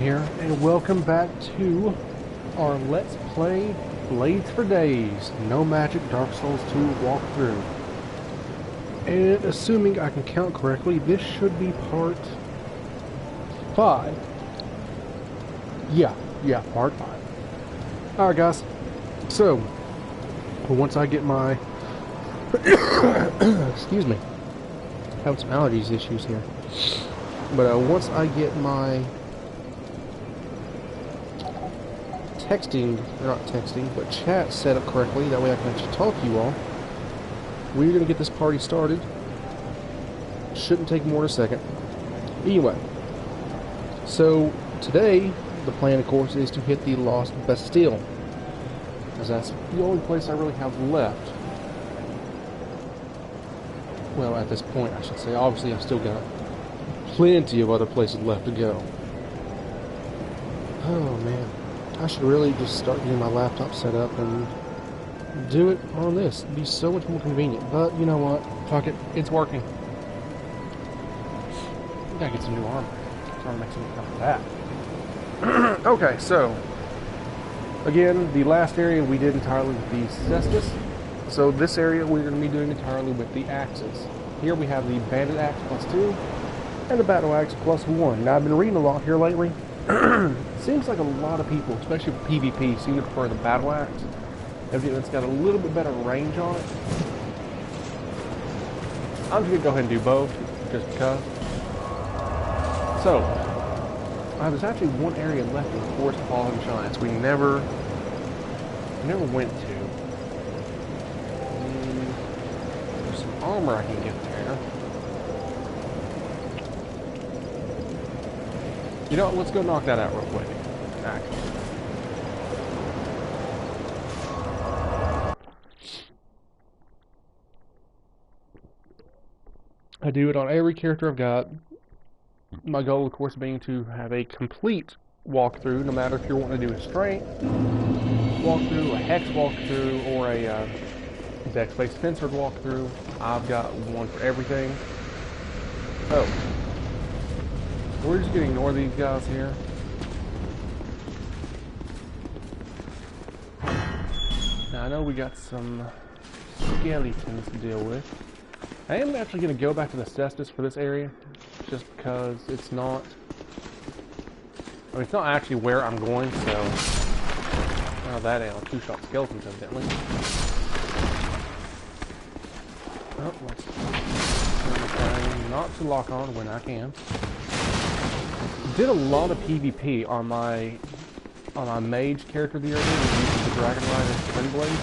Here and welcome back to our Let's Play Blades for Days No Magic Dark Souls 2 walkthrough. And assuming I can count correctly, this should be part 5. Yeah, part 5. Alright guys, so once I get my excuse me, having some allergies issues here, but once I get my chat set up correctly, that way I can actually talk to you all, we're going to get this party started. Shouldn't take more than a second. Anyway, so today the plan, of course, is to hit the lost Bastille, as that's the only place I really have left. Well, at this point, I should say. Obviously, I've still got plenty of other places left to go. Oh man, I should really just start getting my laptop set up and do it on this. It'd be so much more convenient. But you know what? Fuck it. It's working. Gotta get some new armor. Trying to make something out of that. Okay, so again, the last area we did entirely with the cestus. So this area we're going to be doing entirely with the axes. Here we have the bandit axe +2 and the battle axe +1. Now I've been reading a lot here lately. Seems like a lot of people, especially for PvP, seem to prefer the battle axe. Everything that's got a little bit better range on it. I'm just going to go ahead and do both, just because. So, there's actually one area left in the Forest of Fallen Giants we never went to. There's some armor I can get there. You know what, let's go knock that out real quick, actually. I do it on every character I've got. My goal, of course, being to have a complete walkthrough, no matter if you're wanting to do a strength walkthrough, a hex walkthrough, or a dex-based fencered walkthrough. I've got one for everything. So, we're just going to ignore these guys here. Now, I know we got some skeletons to deal with. I am actually going to go back to the cestus for this area, just because it's not... I mean, it's not actually where I'm going, so... Oh, that ain't a two-shot skeletons, evidently. Oh, let's... not to lock on when I can. Did a lot of PvP on my mage character the other day, using the Dragon Rider Twin Blade.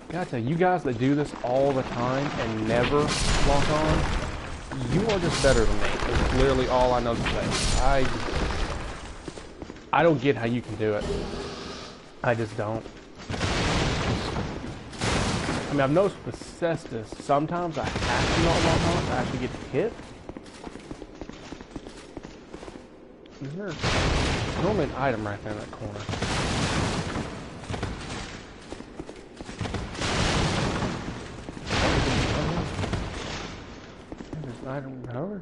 Gotta tell you, you guys that do this all the time and never lock on, you are just better than me. That's literally all I know to say. I don't get how you can do it. I just don't. I mean, I've noticed with the cestus, sometimes I have to not lock on to actually get hit. Is there normally an item right there in that corner? I don't know.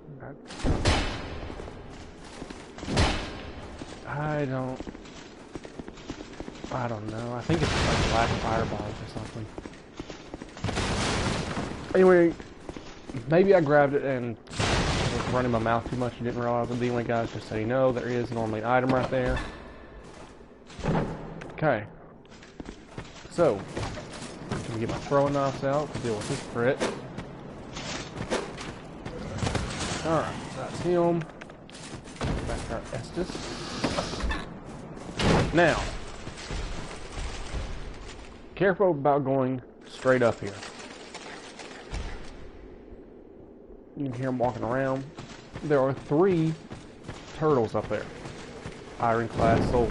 I don't know. I think it's like black fireballs or something. Anyway, maybe I grabbed it and was running my mouth too much and didn't realize it. Anyway, guys, just so you know, there is normally an item right there. Okay. So, I'm gonna get my throwing knives out to deal with this crit. Alright, so that's him. Back to our Estus. Now, careful about going straight up here. You can hear him walking around. There are 3 turtles up there. Ironclad souls.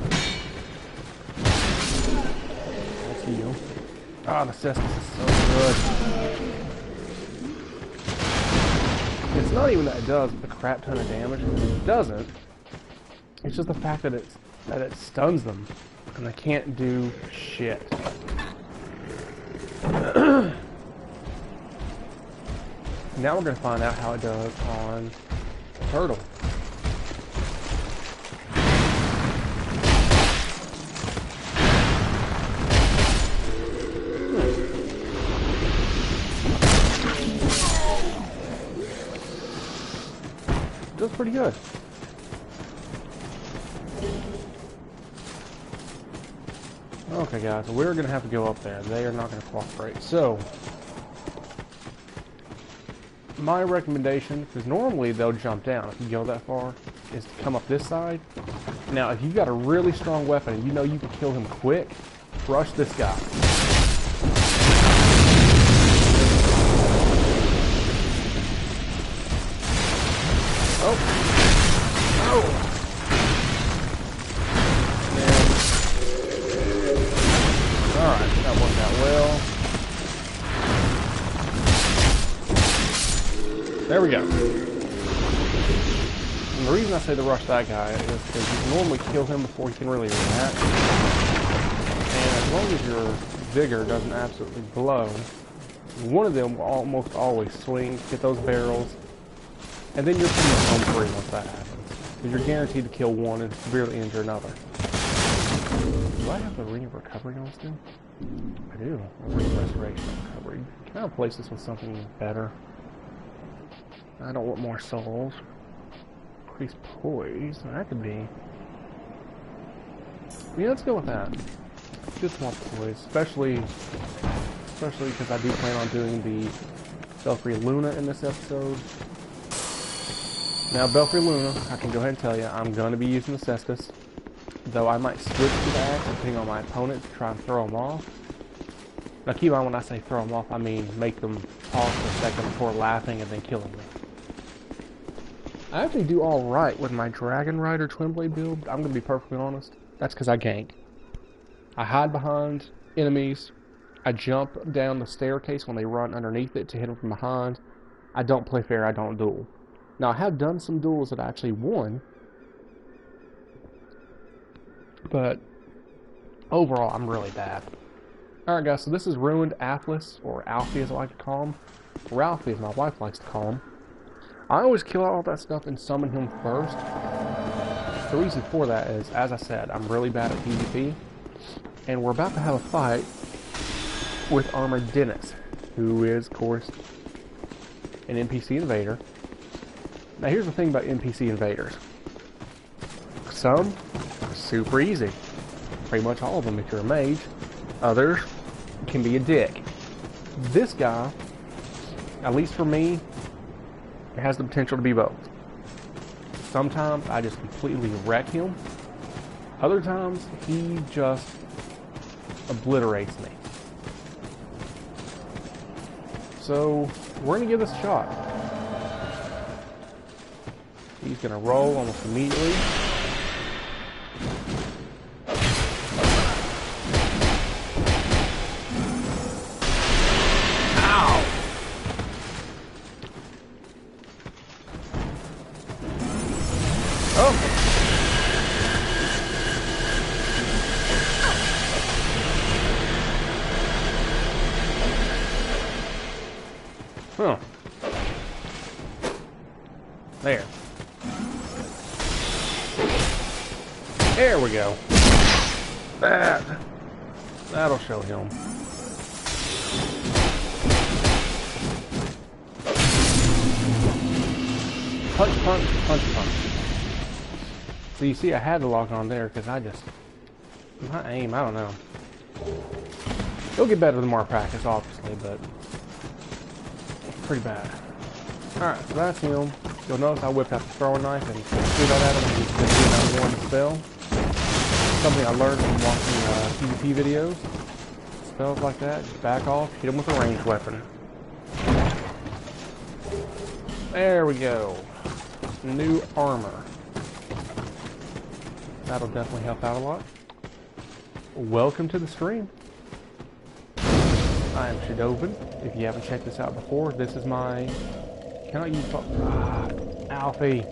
That's you. Ah, the cestus is so good. It's not even that it does a crap ton of damage. It doesn't. It's just the fact that it stuns them and they can't do shit. Now we're going to find out how it does on turtle. pretty good. Okay, guys, we're going to have to go up there. They are not going to cooperate. So, my recommendation, because normally they'll jump down if you go that far, is to come up this side. Now, if you've got a really strong weapon and you know you can kill him quick, rush this guy. Oh! Oh! Alright, that worked out well. There we go. And the reason I say to rush that guy is because you can normally kill him before he can really react. And as long as your vigor doesn't absolutely blow, one of them will almost always swing, hit those barrels, and then you're pretty much home free once that happens. Because you're guaranteed to kill one and severely injure another. Do I have the ring of recovery on still? I do. A ring of restoration and recovery. Can I replace this with something better? I don't want more souls. Increase poise. That could be. Yeah, let's go with that. Just more poise, especially because I do plan on doing the Belfry Luna in this episode. Now, Belfry Luna, I can go ahead and tell you, I'm going to be using the Cestus, though I might switch to the axe depending on my opponent to try and throw them off. Now, keep in mind when I say throw them off, I mean make them pause for a second before laughing and then killing them. I actually do alright with my Dragon Rider Twin Blade build, I'm going to be perfectly honest. That's because I gank. I hide behind enemies. I jump down the staircase when they run underneath it to hit them from behind. I don't play fair, I don't duel. Now, I have done some duels that I actually won, but overall, I'm really bad. Alright guys, so this is Ruined Atlas, or Alfie as I like to call him. Ralphie as my wife likes to call him. I always kill out all that stuff and summon him first. The reason for that is, as I said, I'm really bad at PvP, and we're about to have a fight with Armored Dennis, who is, of course, an NPC invader. Now here's the thing about NPC invaders. Some are super easy. Pretty much all of them if you're a mage. Others can be a dick. This guy, at least for me, it has the potential to be both. Sometimes I just completely wreck him. Other times he just obliterates me. So we're gonna give this a shot. He's going to roll almost immediately. Ow! Oh! Huh. There. There we go. That'll show him. Punch, punch, punch, punch. So you see I had to lock on there because my aim, I don't know. It'll get better the more I practice, obviously, but pretty bad. Alright, so that's him. You'll notice I whipped out the throwing knife and shoot out at him and he's going to do another one spell. Something I learned from watching PvP videos. Spells like that, just back off, hit him with a ranged weapon. There we go. New armor. That'll definitely help out a lot. Welcome to the stream. I am Shadovin. If you haven't checked this out before, this is my... Cannot use... Alfie.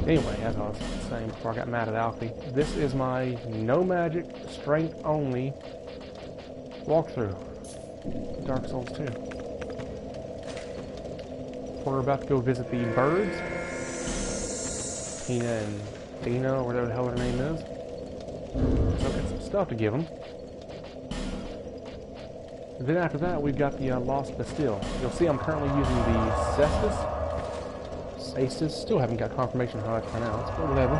Anyway, as I was saying before I got mad at Alfie, this is my no magic, strength only walkthrough. Dark Souls 2. We're about to go visit the birds. Tina and Dina, or whatever the hell her name is. So I've got some stuff to give them. And then after that, we've got the Lost Bastille. You'll see I'm currently using the Cestus. Saiyans. Still haven't got confirmation how it's pronounced, but whatever.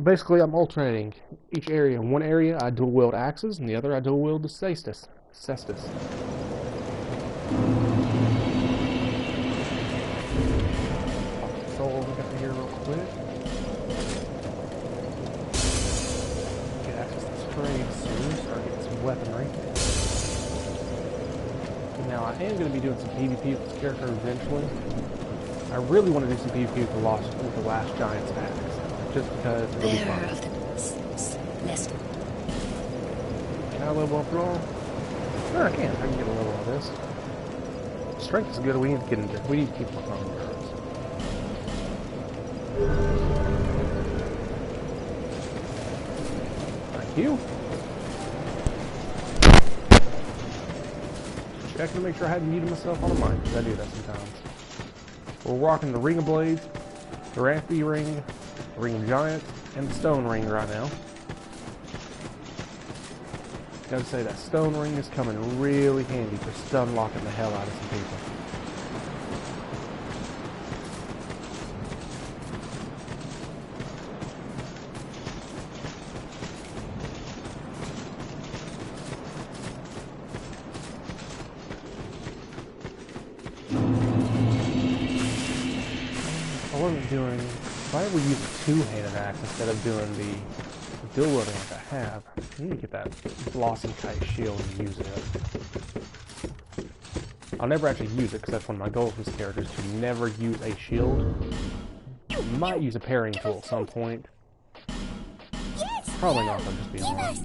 Basically, I'm alternating each area. In one area, I dual wield axes, and the other, I dual wield the cestus. So we got here real quick. Get access to this trade soon. Start getting some weaponry. Now, I am going to be doing some PvP with this character eventually. I really want to do some PvP with the last Giant's axe. Just because it's really fun. Can I level up at all? No, I can. I can get a level on this. Strength is good. We need to get into. We need to keep working on endurance. Thank you. Checking to make sure I hadn't muted myself on the mic, because I do that sometimes. We're rocking the Ring of Blades, the Rampy Ring, the Ring of Giants, and the Stone Ring right now. Gotta say, that Stone Ring is coming really handy for stun locking the hell out of some people. If I ever use a two-handed axe instead of doing the dual wielding like I have, I need to get that Blossom Kite shield and use it. I'll never actually use it because that's one of my goals with this character, is to never use a shield. Might use a parrying tool at some point. Probably not, I'll just be honest.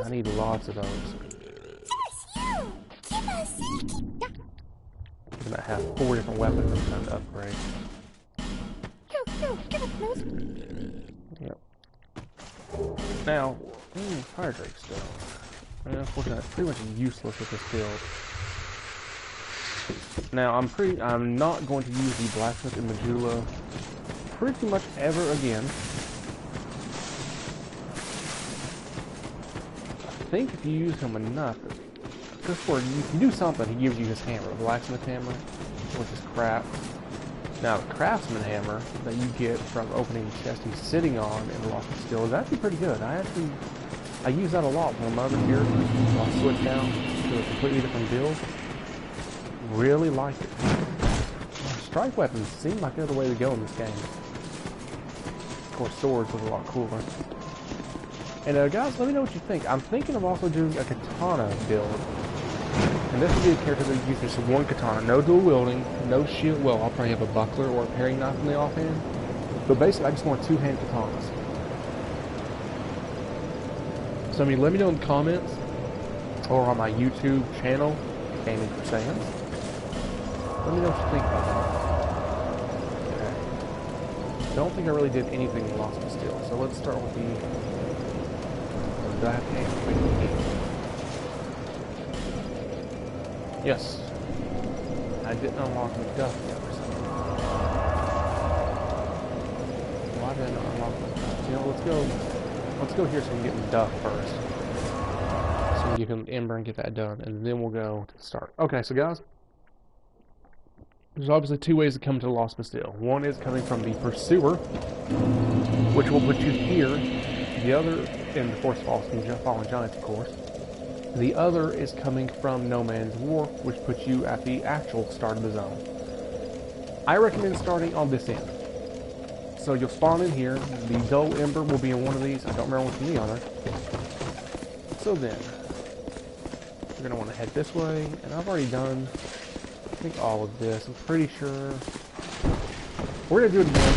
I need lots of those. I'm gonna have 4 different weapons I'm trying to upgrade. Yep. Now, Fire Drake Stone. Unfortunately, it's pretty much useless with this build. Now, I'm not going to use the Blacksmith and Medulla pretty much ever again. I think if you use him enough, just for you can do something, he gives you his hammer, the Blacksmith hammer, which is crap. Now, the Craftsman hammer that you get from opening the chest he's sitting on in the Lost Bastille is actually pretty good. I use that a lot when my other characters, so I switch down to a completely different build. Really like it. Strike weapons seem like they're the way to go in this game. Of course, swords was a lot cooler. And guys, let me know what you think. I'm thinking of also doing a katana build. And this would be a character that uses just one katana, no dual wielding, no shield. Well, I'll probably have a buckler or a parrying knife in the offhand. But basically, I just want 2-hand katanas. So, let me know in the comments or on my YouTube channel, Gaming for Saiyans. Let me know what you think about that. Okay. Don't think I really did anything in Lost Bastille. So let's start with the hand. Yes. I didn't unlock the duck yet or something. Why did I not unlock the duck? Let's go here so we can get the duck first. So we can give him Ember and get that done, and then we'll go to the start. Okay, so guys, there's obviously 2 ways to come to the Lost Bastille. One is coming from the Pursuer, which will put you here. The other, in the Force Fallen Giants, of course. The other is coming from No Man's Wharf, which puts you at the actual start of the zone. I recommend starting on this end. So you'll spawn in here. The Dull Ember will be in one of these. I don't remember what's in the other. So then, we're going to want to head this way. And I've already done, I think, all of this. I'm pretty sure. We're going to do it again.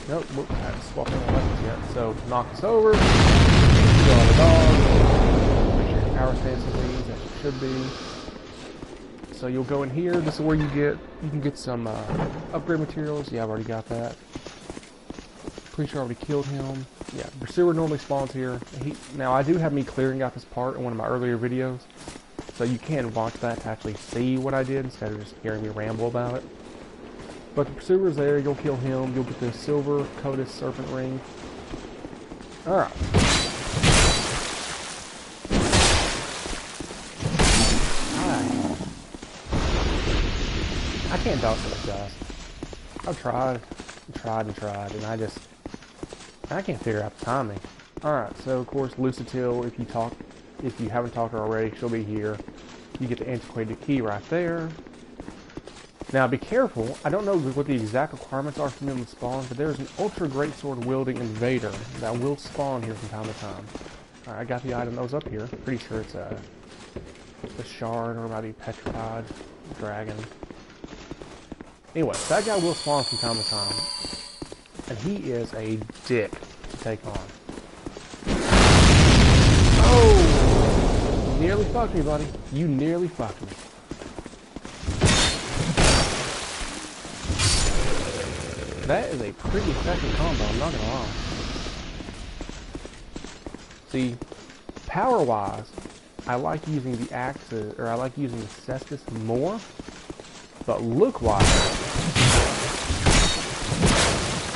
Nope, whoops, I haven't swapped my weapons yet. So, knock this over. Go on the dog. Make sure your power stance is these, as it should be. So you'll go in here. This is where you can get some upgrade materials. Yeah, I've already got that. Pretty sure I already killed him. Yeah, Pursuer normally spawns here. Now I do have me clearing out this part in one of my earlier videos, so you can watch that to actually see what I did instead of just hearing me ramble about it. But the Pursuer's there. You'll kill him. You'll get the Silver Coated Serpent Ring. All right. can't dodge these guys. I've tried, and tried, and I can't figure out the timing. Alright, so of course, Lucitil, if you haven't talked to her already, she'll be here. You get the antiquated key right there. Now be careful, I don't know what the exact requirements are for them to spawn, but there's an ultra greatsword wielding invader that will spawn here from time to time. Alright, I got the item that was up here. Pretty sure it's a shard or maybe petrified dragon. Anyway, that guy will spawn from time to time. And he is a dick to take on. Oh! You nearly fucked me, buddy. You nearly fucked me. That is a pretty effective combo, I'm not gonna lie. See, power-wise, I like using the axes, or I like using the cestus more, but look-wise...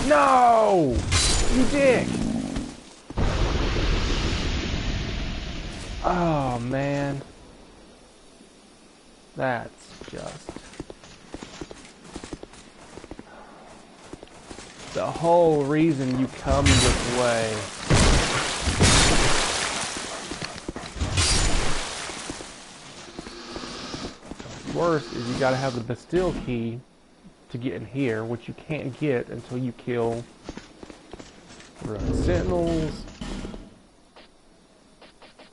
No! You dick! Oh, man. That's just... the whole reason you come this way. What's worse is you gotta have the Bastille key to get in here, which you can't get until you kill sentinels.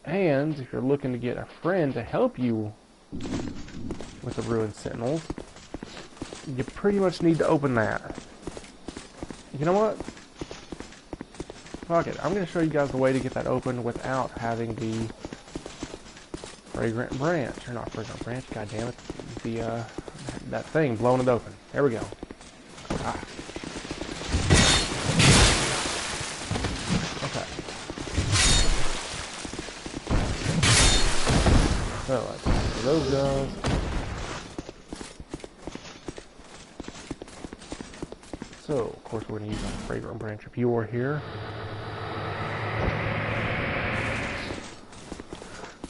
And if you're looking to get a friend to help you with the ruined sentinels, you pretty much need to open that. You know what? Fuck it. I'm going to show you guys the way to get that open without having the fragrant branch. Or not fragrant branch, god damn it. The, that thing blowing it open. There we go. Ah. Okay. So, let's do those guys. So, of course, we're going to use our fragrant branch of yore here.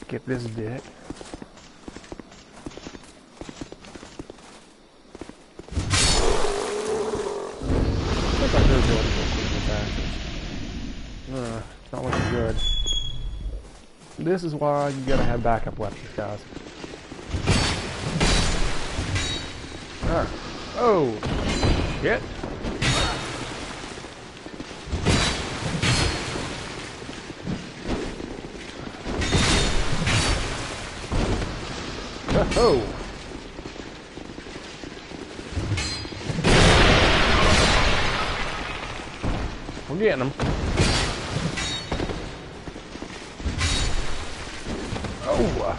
Get this dick. I think I heard that real quick with that. It's not looking good. This is why you gotta have backup weapons, guys. Alright. Oh! Shit! Oh! We're getting them. Oh!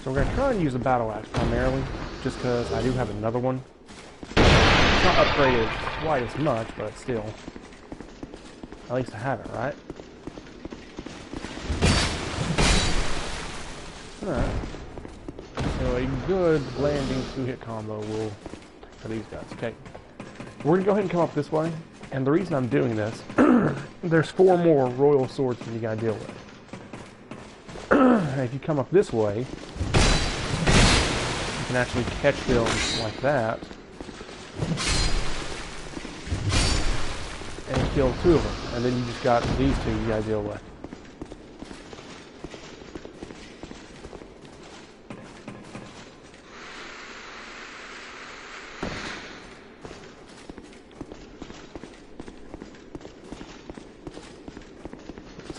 So we're going to try and use the battle axe primarily, just because I do have another one. It's not upgraded quite as much, but still. At least I have it, right? Alright. So a good landing 2-hit combo will for these guys. Okay. We're going to go ahead and come up this way. And the reason I'm doing this, there's 4 more royal swords that you got to deal with. If you come up this way, you can actually catch them like that. And kill 2 of them. And then you just got these 2 you got to deal with.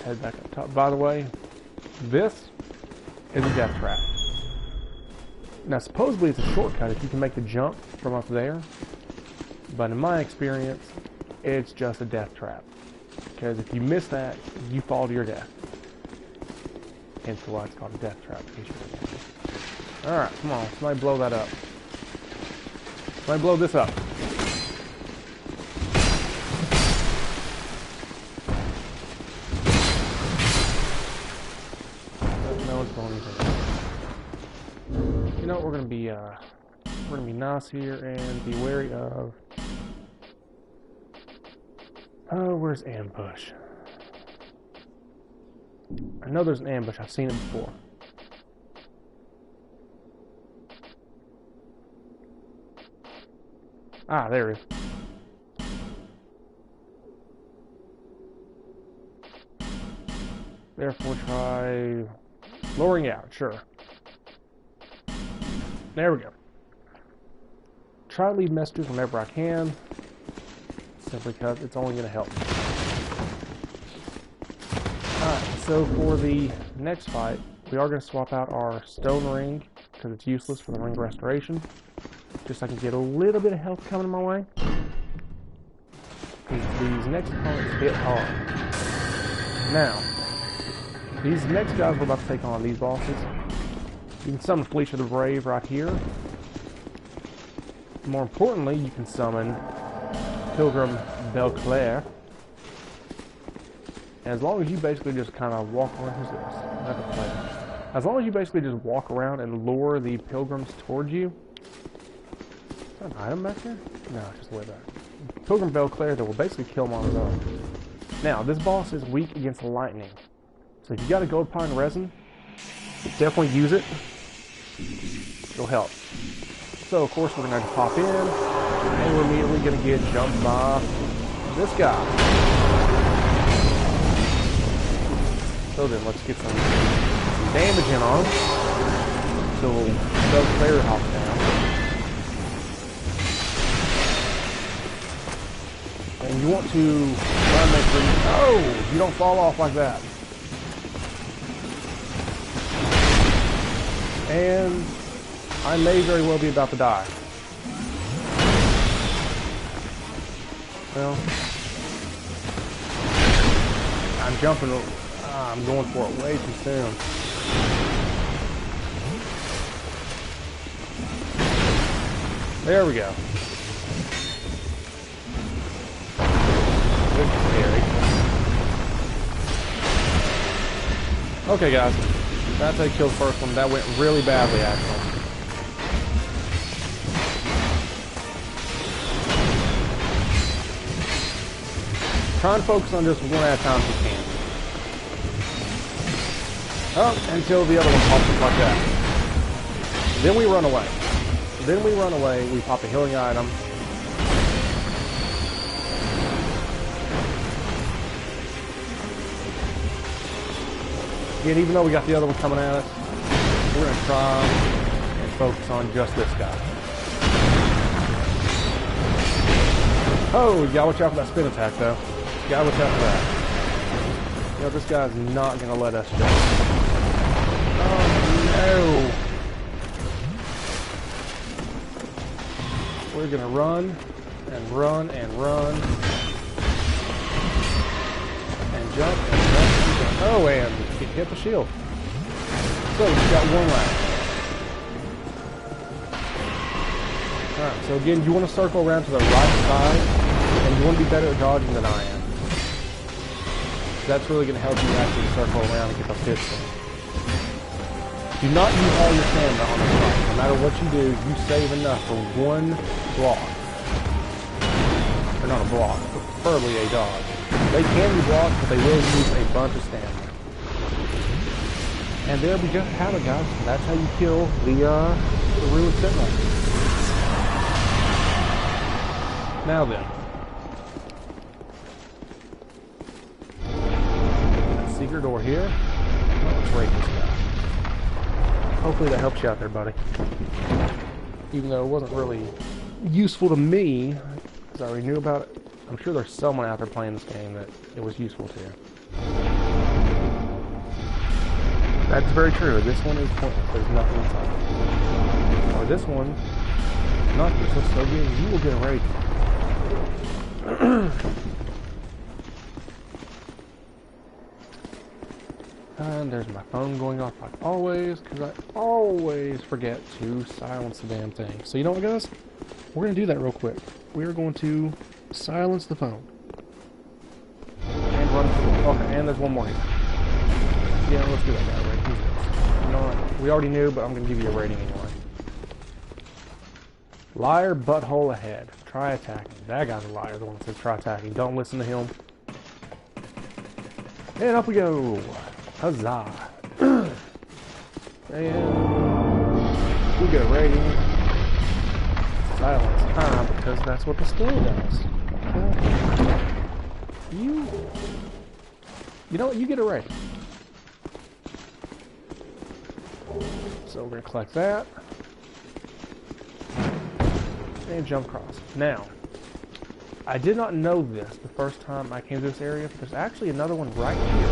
Head back up top. By the way, this is a death trap. Now, supposedly it's a shortcut if you can make the jump from up there, but in my experience, it's just a death trap. Because if you miss that, you fall to your death. Hence why it's called a death trap. Alright, come on. Somebody blow that up. Somebody blow this up. You know, we're gonna be nice here and be wary of. Oh, where's ambush? I know there's an ambush. I've seen it before. Ah, there it is. Therefore, try lowering out. Sure. There we go. Try to leave messages whenever I can, simply because it's only going to help me. Alright, so for the next fight, we are going to swap out our stone ring, because it's useless for the ring restoration. Just so I can get a little bit of health coming my way. These next opponents hit hard. Now, these next guys we're about to take on, these bosses, you can summon Fleece of the Brave right here. More importantly, you can summon Pilgrim Belfry. As long as you basically just kind of walk around, who's this? That's a player. As long as you basically just walk around and lure the pilgrims towards you. Is that an item back there? No, it's just way back. Pilgrim Belfry that will basically kill him on his own. Now, this boss is weak against lightning. So if you got a gold pine resin, definitely use it. It'll help. So, of course, we're going to pop in, and we're immediately going to get jumped by this guy. So then, let's get some damage in on him. So, the player hops down. And you want to try and make sure you don't fall off like that. And I may very well be about to die. Well, I'm jumping. I'm going for it way too soon. There we go. This is scary. Okay, guys. That's how you killed the first one. That went really badly, actually. Try and focus on just one at a time if you can. Oh, until the other one pops up like that. Then we run away. We pop a healing item. Again, even though we got the other one coming at us, we're going to try and focus on just this guy. Oh, you gotta watch out for that spin attack, though. You gotta watch out for that. You know, this guy's not going to let us jump. Oh, no. We're going to run and run and run and jump and jump and jump. Oh, and hit the shield. So, we've got one left. Alright, so again, you want to circle around to the right side, and you want to be better at dodging than I am. That's really going to help you actually circle around and get those hits in. Do not use all your stamina on the fight. No matter what you do, you save enough for one block. Or not a block, but preferably a dodge. They can be blocked, but they will use a bunch of stamina. And there we just have it, guys. That's how you kill the Ruined Sentinel. Now then. Secret door here. Let's raid this guy. Hopefully that helps you out there, buddy. Even though it wasn't really useful to me, because I already knew about it. I'm sure there's someone out there playing this game that it was useful to. That's very true. This one is pointless. There's nothing inside. Or this one, not useless, so again, you will get a raid. And there's my phone going off like always, because I always forget to silence the damn thing. So you know what, guys? We're going to do that real quick. We're going to silence the phone. And run through. Okay, and there's one more here. Yeah, let's do that guy, right? Who's this? You know what? We already knew, but I'm going to give you a rating anyway. Liar, butthole ahead. Try attacking. That guy's a liar, the one that says try attacking. Don't listen to him. And up we go. Huzzah. And we get a rating. silence. Because that's what Bastille does. You know what? You get it right. So we're going to collect that. And jump across. Now, I did not know this the first time I came to this area, but there's actually another one right here.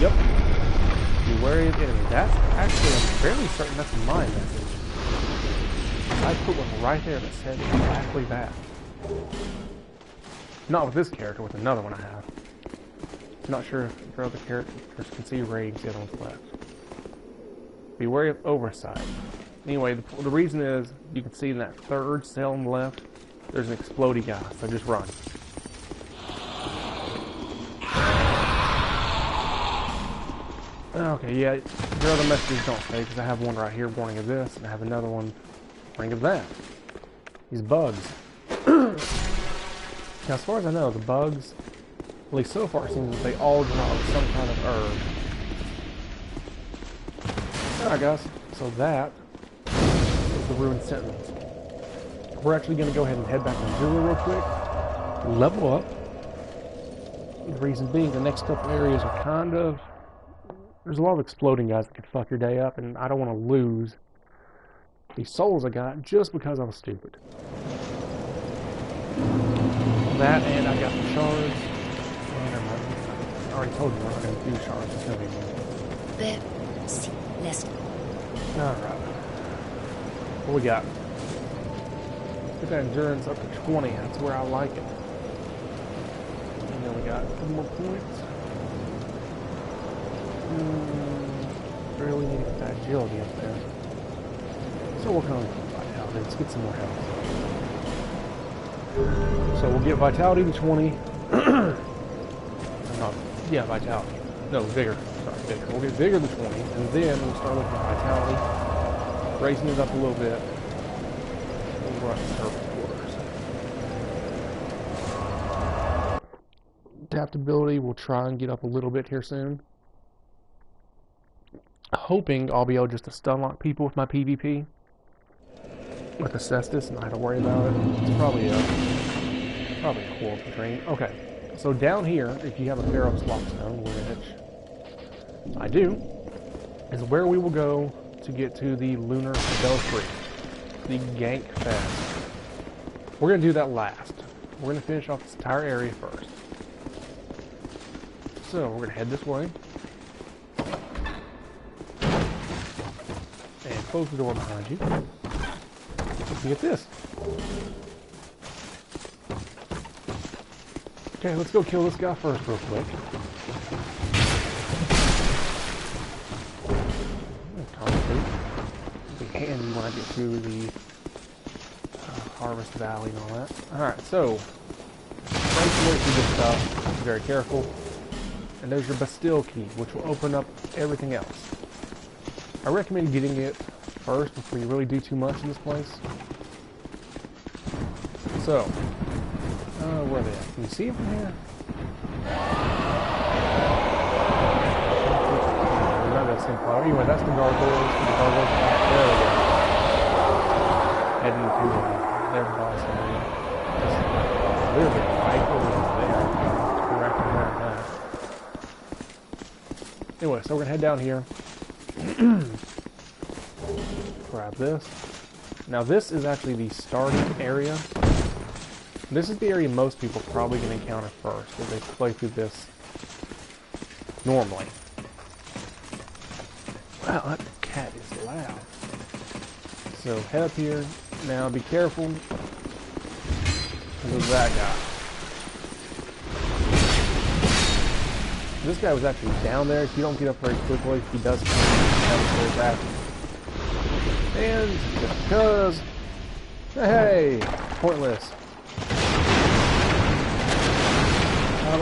Yep. Be wary of enemies. That's actually, I'm fairly certain that's my message. I put one right there that said exactly that. Not with this character, with another one I have. Not sure if your other characters can see ratings, the other one's left. Be wary of oversight. Anyway, the reason is, you can see in that third cell on the left, there's an explodey guy, so just run. Okay, yeah, your other messages don't say, because I have one right here warning of this, and I have another one warning of that. These bugs. Now, as far as I know, the bugs, at least so far, it seems that they all drop some kind of herb. Alright guys, so that is the Ruined Sentinels. We're actually going to go ahead and head back to Missouri real quick, level up. The reason being, the next couple areas are kind of... There's a lot of exploding guys that could fuck your day up, and I don't want to lose these souls I got just because I was stupid. That, and I got the shards. And I already told you we're not going to do shards. It's going to be more. Alright. What we got? Get that endurance up to 20. That's where I like it. And then we got a couple more points. Really need to get that agility up there. So we'll come vitality. Let's get some more health. So we'll get vitality to 20. Yeah, vitality. No, vigor. Sorry, vigor. We'll get vigor to 20, and then we'll start looking at vitality, raising it up a little bit. We'll rush surface quarters. Adaptability, we'll try and get up a little bit here soon. Hoping I'll be able just to stun lock people with my PvP. With the Cestus, and I have to worry about it. It's probably a horrible dream. Okay, so down here, if you have a Pharaoh's Lockstone, which I do, is where we will go to get to the Lunar Belfry, the Gank Fest. We're going to do that last. We're going to finish off this entire area first. So, we're going to head this way. And close the door behind you. Let's get this. Okay, let's go kill this guy first real quick. It'll be handy when I get through the Harvest Valley and all that. Alright, so try to work through this stuff. Be very careful. And there's your Bastille key, which will open up everything else. I recommend getting it first before you really do too much in this place. So, where are they at? Can you see it from here? Remember that same part. Anyway, that's the gargoyles. There we go. Heading to their boss area. Just literally right over there. Right there. Anyway, so we're going to head down here. Grab this. Now this is actually the starting area. This is the area most people are probably going to encounter first if they play through this normally. Wow, that cat is loud. So head up here. Now be careful because of that guy. This guy was actually down there. If you don't get up very quickly, he does come very fast. And just because, hey, pointless.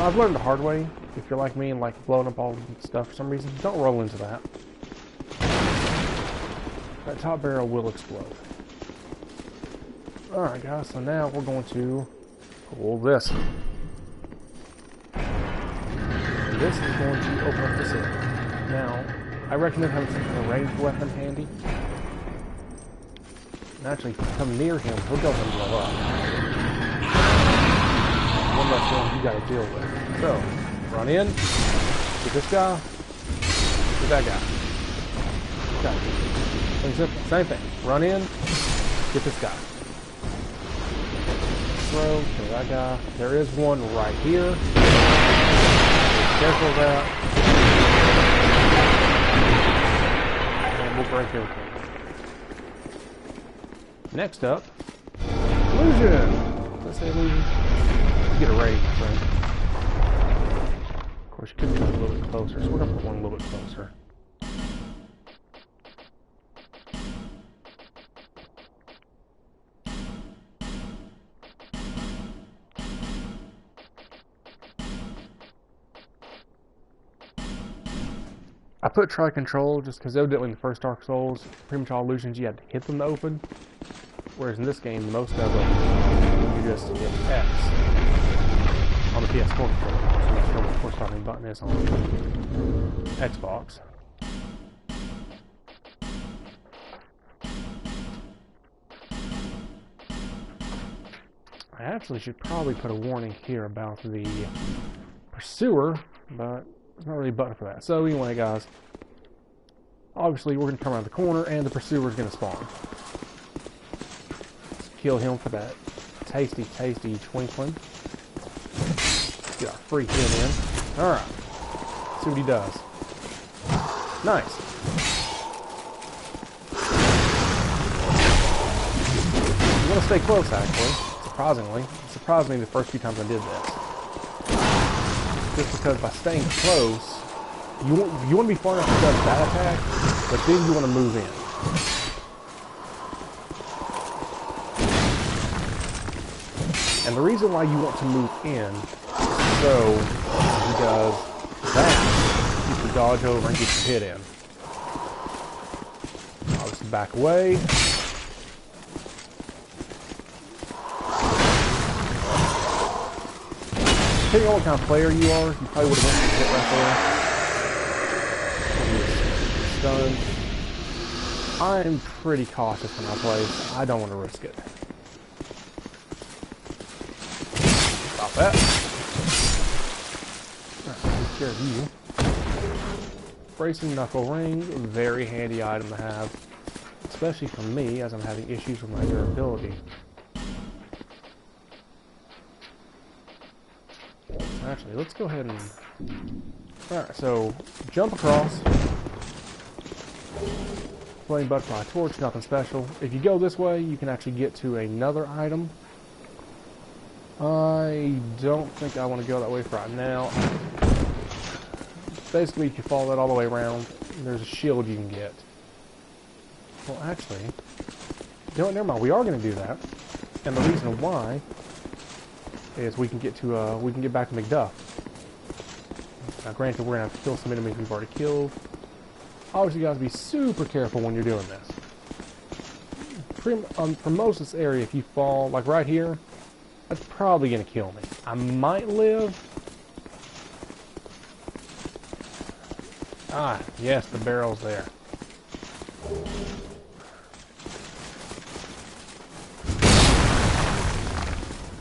I've learned the hard way. If you're like me and like blowing up all the stuff for some reason, don't roll into that. That top barrel will explode. Alright guys, so now we're going to pull this. This is going to open up this area. Now, I recommend having some kind of ranged weapon handy. And actually, if you come near him, he'll go and blow up. One less one you gotta deal with. So, run in, get this guy, get that guy. Okay. Same thing. Run in, get this guy. Throw, kill that guy. There is one right here. Be careful of that. And we'll break everything. Next up, illusion. Let's say illusion. Get a rating, I think. Of course, you could get a little bit closer, so we're gonna put one a little bit closer. I put try control just because evidently in the first Dark Souls, pretty much all illusions you had to hit them to open. Whereas in this game, most of them, you just hit X on the PS4 controller. I'm not sure what the corresponding button is on Xbox. I actually should probably put a warning here about the pursuer, but there's not really a button for that. So anyway, guys, obviously we're going to come around the corner and the pursuer is going to spawn. Let's kill him for that tasty, tasty twinkling. Get our free hit in. Alright. See what he does. Nice. You want to stay close, actually. Surprisingly. It surprised me the first few times I did this. Just because by staying close, you want to be far enough to dodge that attack, but then you want to move in. And the reason why you want to move in is so he does that, you can dodge over and get your hit in. I'll just back away. Depending on what kind of player you are, you probably would have went hit right there. Stunned. I'm pretty cautious when I play. I don't want to risk it. Stop that. Alright, take care of you. Bracing knuckle ring, very handy item to have, especially for me as I'm having issues with my durability. Actually, let's go ahead and... Alright, so jump across. Flame butterfly torch, nothing special. If you go this way, you can actually get to another item. I don't think I want to go that way for right now. Basically, if you follow that all the way around, there's a shield you can get. Well, actually, never mind. We are going to do that, and the reason why is we can get back to Macduff. Now, granted, we're gonna have to kill some enemies we've already killed. Obviously, you guys be super careful when you're doing this. For most of this area, if you fall, like right here, that's probably gonna kill me. I might live. Ah, yes, the barrel's there.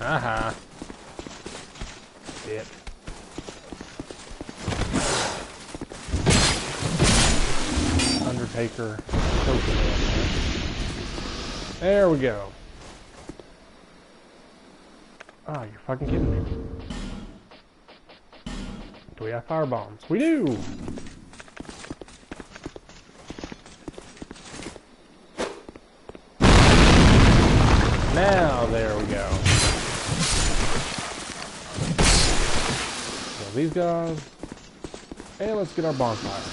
Aha. It. Undertaker. There we go. Oh, you're fucking kidding me. Do we have fire bombs? We do! Now, there we go. So these guys. And let's get our bonfire.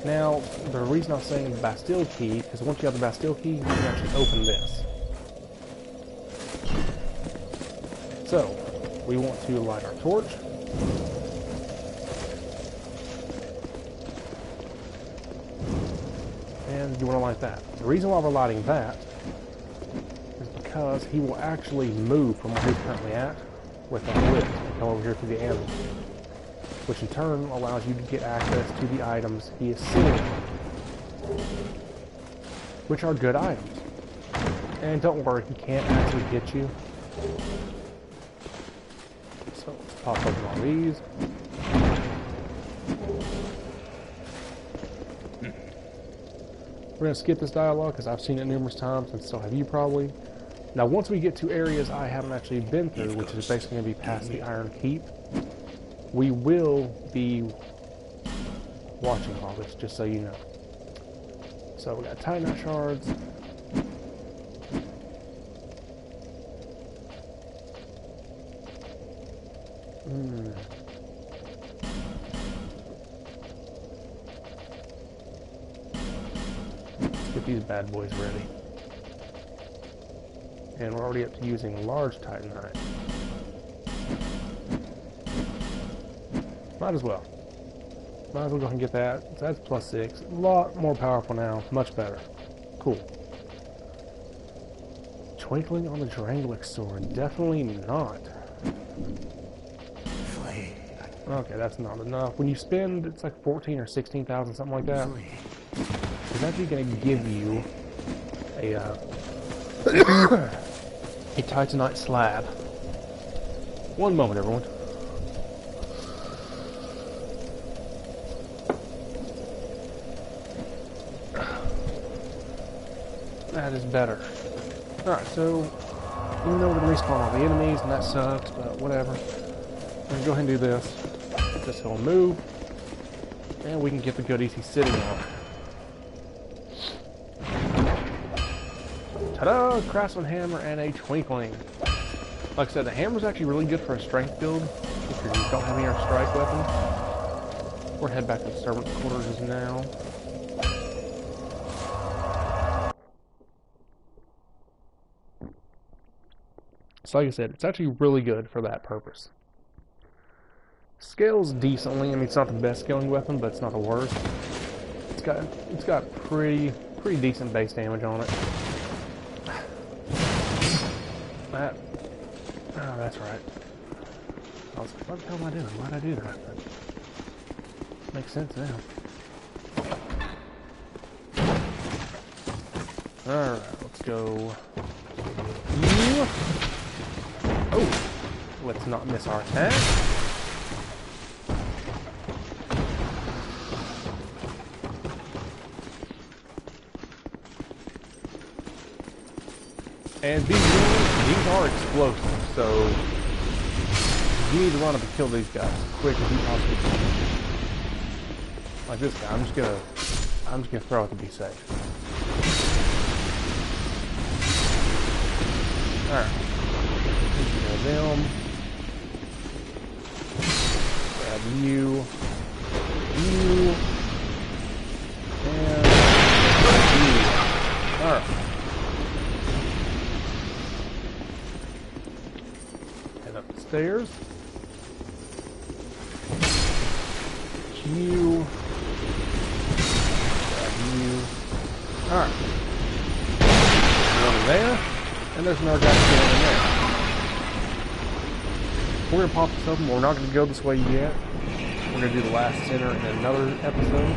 Now, the reason I was saying the Bastille key, because once you have the Bastille key, you can actually open this. So, we want to light our torch. And you want to light that. The reason why we're lighting that is because he will actually move from where he's currently at with that lift and come over here to the animal, which in turn allows you to get access to the items he is seeing. which are good items. And don't worry, he can't actually hit you. So let's pop open all these. We're going to skip this dialogue because I've seen it numerous times, and so have you probably. Now, once we get to areas I haven't actually been through, which is basically going to be past the Iron Keep, we will be watching all this, just so you know. So we got Titanite shards. Let's get these bad boys ready. And we're already up to using large Titanite. Might as well. Might as well go ahead and get that. So that's +6. A lot more powerful now. Much better. Cool. Twinkling on the Drangleic sword. Definitely not. Okay, that's not enough. When you spend, it's like 14 or 16,000, something like that. It's actually going to give you a a Titanite slab. One moment, everyone. That is better. Alright, so even though we're going to respawn all the enemies, and that sucks, but whatever. I'm going to go ahead and do this. This will move, and we can get the goodies he's sitting on. Ta-da! Craftsman hammer and a twinkling. Like I said, the hammer's actually really good for a strength build if you don't have any other strike weapons. We're head back to the servant's quarters now. So like I said, it's actually really good for that purpose. Scales decently. I mean, it's not the best scaling weapon, but it's not the worst. It's got pretty decent base damage on it. Oh, that's right. I was like, what the hell am I doing? Why'd I do that? But makes sense now. Alright, let's go. You. Oh, let's not miss our attack. And these are explosive, so you need to run up and kill these guys as quick as you possibly can. Like this guy, I'm just gonna throw it to be safe. Alright. Them. Grab you. You. And you. Alright. Stairs. You. You. Alright. One there. And there's another guy standing there. We're going to pop this open. We're not going to go this way yet. We're going to do the last center in another episode.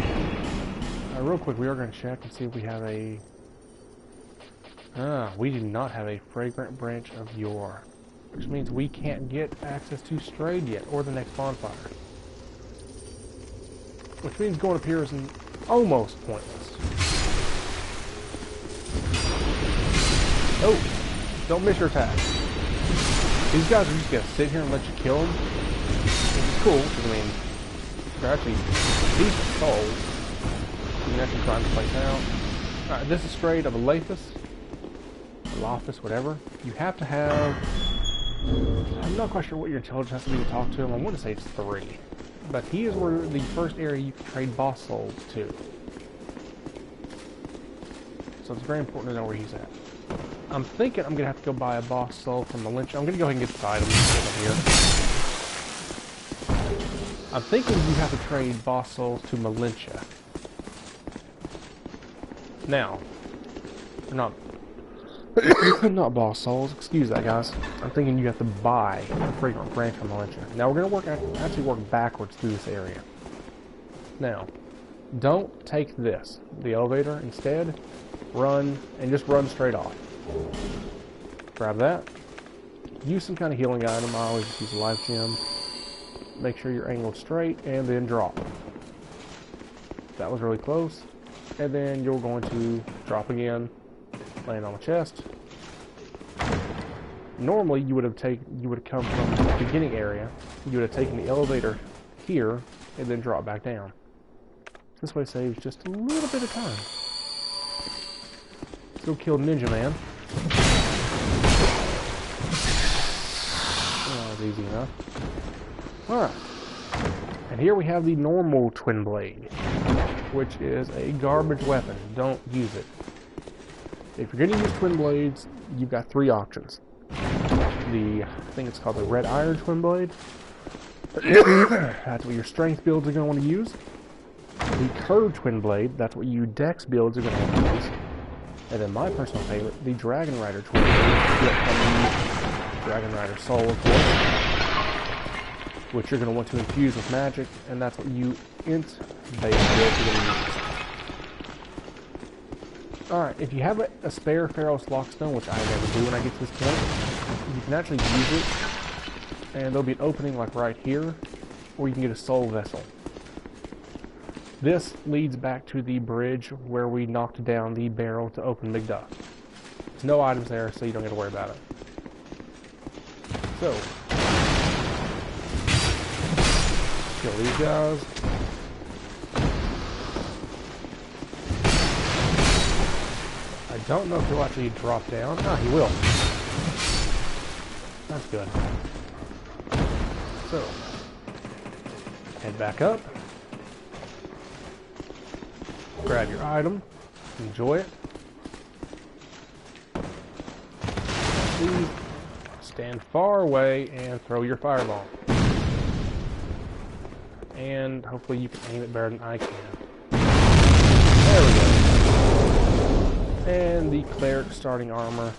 Real quick, we are going to check and see if we have a... we do not have a fragrant branch of yore. Which means we can't get access to Strayed yet, or the next bonfire. Which means going up here is almost pointless. Oh! Don't miss your attack. These guys are just gonna sit here and let you kill them. Which is cool, because I mean, they're actually decent souls. You can actually find the place out. Alright, this is Strayed of Alaphus. Alaphus, whatever. You have to have... I'm not quite sure what your intelligence has to be to talk to him. I want to say it's 3. But he is where the first area you can trade boss souls to. So it's very important to know where he's at. I'm thinking I'm going to have to go buy a boss soul from Malintia. I'm going to go ahead and get this item over here. I'm thinking you have to trade boss souls to Malintia. Now, not not boss souls, excuse that guys. I'm thinking you have to buy a fragrant branch from Malintia. Now we're going to actually work backwards through this area. Now, Don't take this, the elevator. Instead, run and just run straight off. Grab that. Use some kind of healing item. I always just use a life gem. Make sure you're angled straight and then drop. That was really close. And then you're going to drop again, land on the chest. Normally you would have come from the beginning area. You would have taken the elevator here and then drop back down. This way saves just a little bit of time. Let's go kill Ninja Man. Oh, that was easy enough. Alright. And here we have the normal twin blade, which is a garbage weapon. Don't use it. If you're going to use twin blades, you've got three options. I think it's called the red iron twin blade. That's what your strength builds are going to want to use. The curved twin blade, that's what you dex builds are going to want to use. And then my personal favorite, the Dragon Rider twin blade. Dragon Rider Soul, of course, which you're going to want to infuse with magic, and that's what you int base builds are going to use. Alright, if you have a spare Pharaoh's Lockstone, which I never do when I get to this point, you can actually use it, and there'll be an opening like right here, or you can get a soul vessel. This leads back to the bridge where we knocked down the barrel to open Big Duck. There's no items there, so you don't get to worry about it. So, kill these guys. I don't know if he'll actually drop down. Ah, he will. That's good. So, head back up. Grab your item. Enjoy it. Please stand far away and throw your fireball. And hopefully you can aim it better than I can. There we go. And the cleric starting armor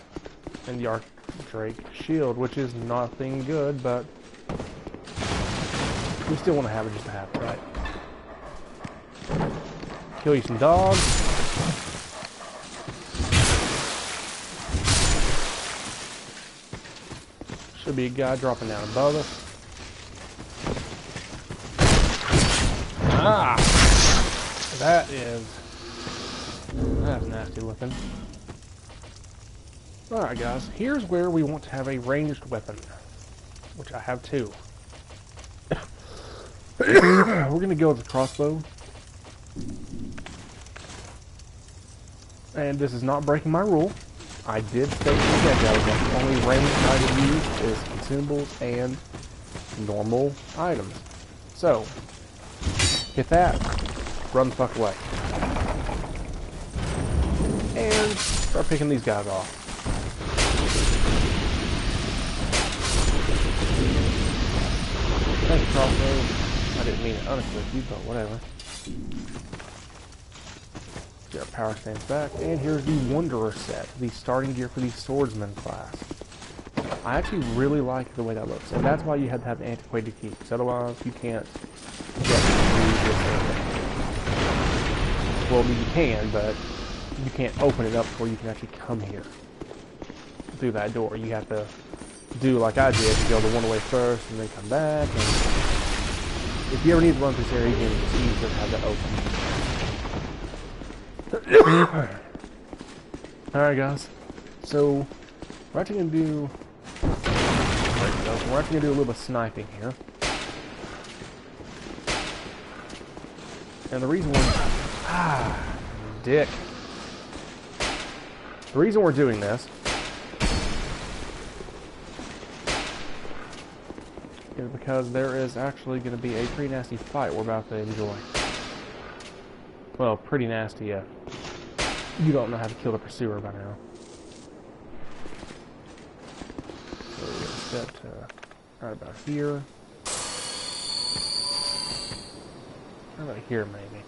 and the Archdrake shield, which is nothing good, but we still want to have it just to have it, right? Kill you some dogs. Should be a guy dropping down above us. Ah! That's nasty looking. Alright guys, here's where we want to have a ranged weapon, which I have two. We're going to go with the crossbow. And this is not breaking my rule. I did state in the get-go that the only ranged item used is consumables and normal items. So, hit that, run the fuck away. And start picking these guys off. Thank you, crossbow. I didn't mean to unequip you, but whatever. Get our power stance back, and here's the Wanderer set, the starting gear for the Swordsman class. I actually really like the way that looks, and that's why you have to have antiquated keys. Otherwise, you can't get this. Well, you can, but you can't open it up before you can actually come here through that door. You have to do like I did, you go the one way first, and then come back. And if you ever need to run through this area, you can just easily have that open. Alright guys, so we're actually going to do a little bit of sniping here. And the reason the reason we're doing this is because there is actually going to be a pretty nasty fight we're about to enjoy. Well, pretty nasty, yeah. You don't know how to kill the pursuer by now. So we're going to set right about here. How about here, maybe?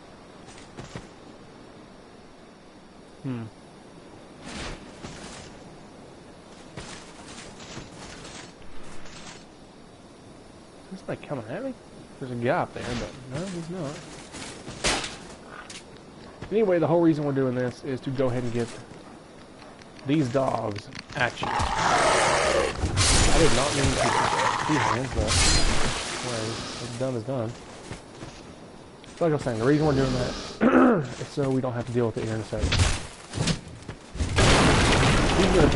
Is somebody coming at me? There's a guy up there, but no, he's not. Anyway, the whole reason we're doing this is to go ahead and get these dogs at you. I did not mean to put 2 hands, but well, what's done is done. So like I was saying, the reason we're doing that is so we don't have to deal with it here in a second.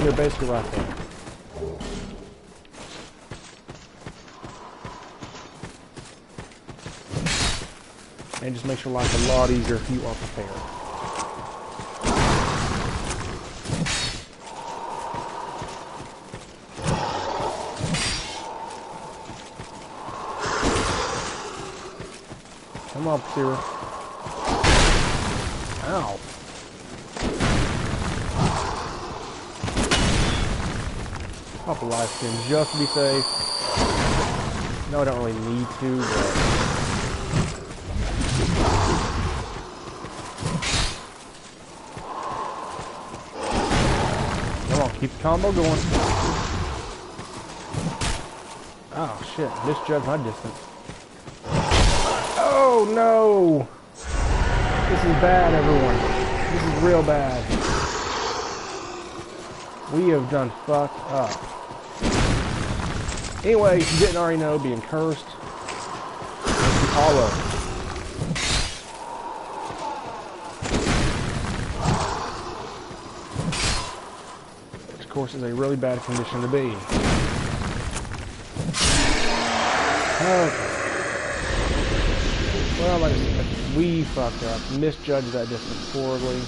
They're basically right there. And just makes your life a lot easier if you are prepared. Come on, Sarah. Ow. Pop a life skin just to be safe. No, I don't really need to, but... Come on, keep the combo going. Oh, shit. Misjudged my distance. Oh, no! This is bad, everyone. This is real bad. We have done fucked up. Anyway, if you didn't already know, being cursed, hollow. Which, of course, is a really bad condition to be. Okay. Well, like I said, we fucked up. Misjudged that distance horribly.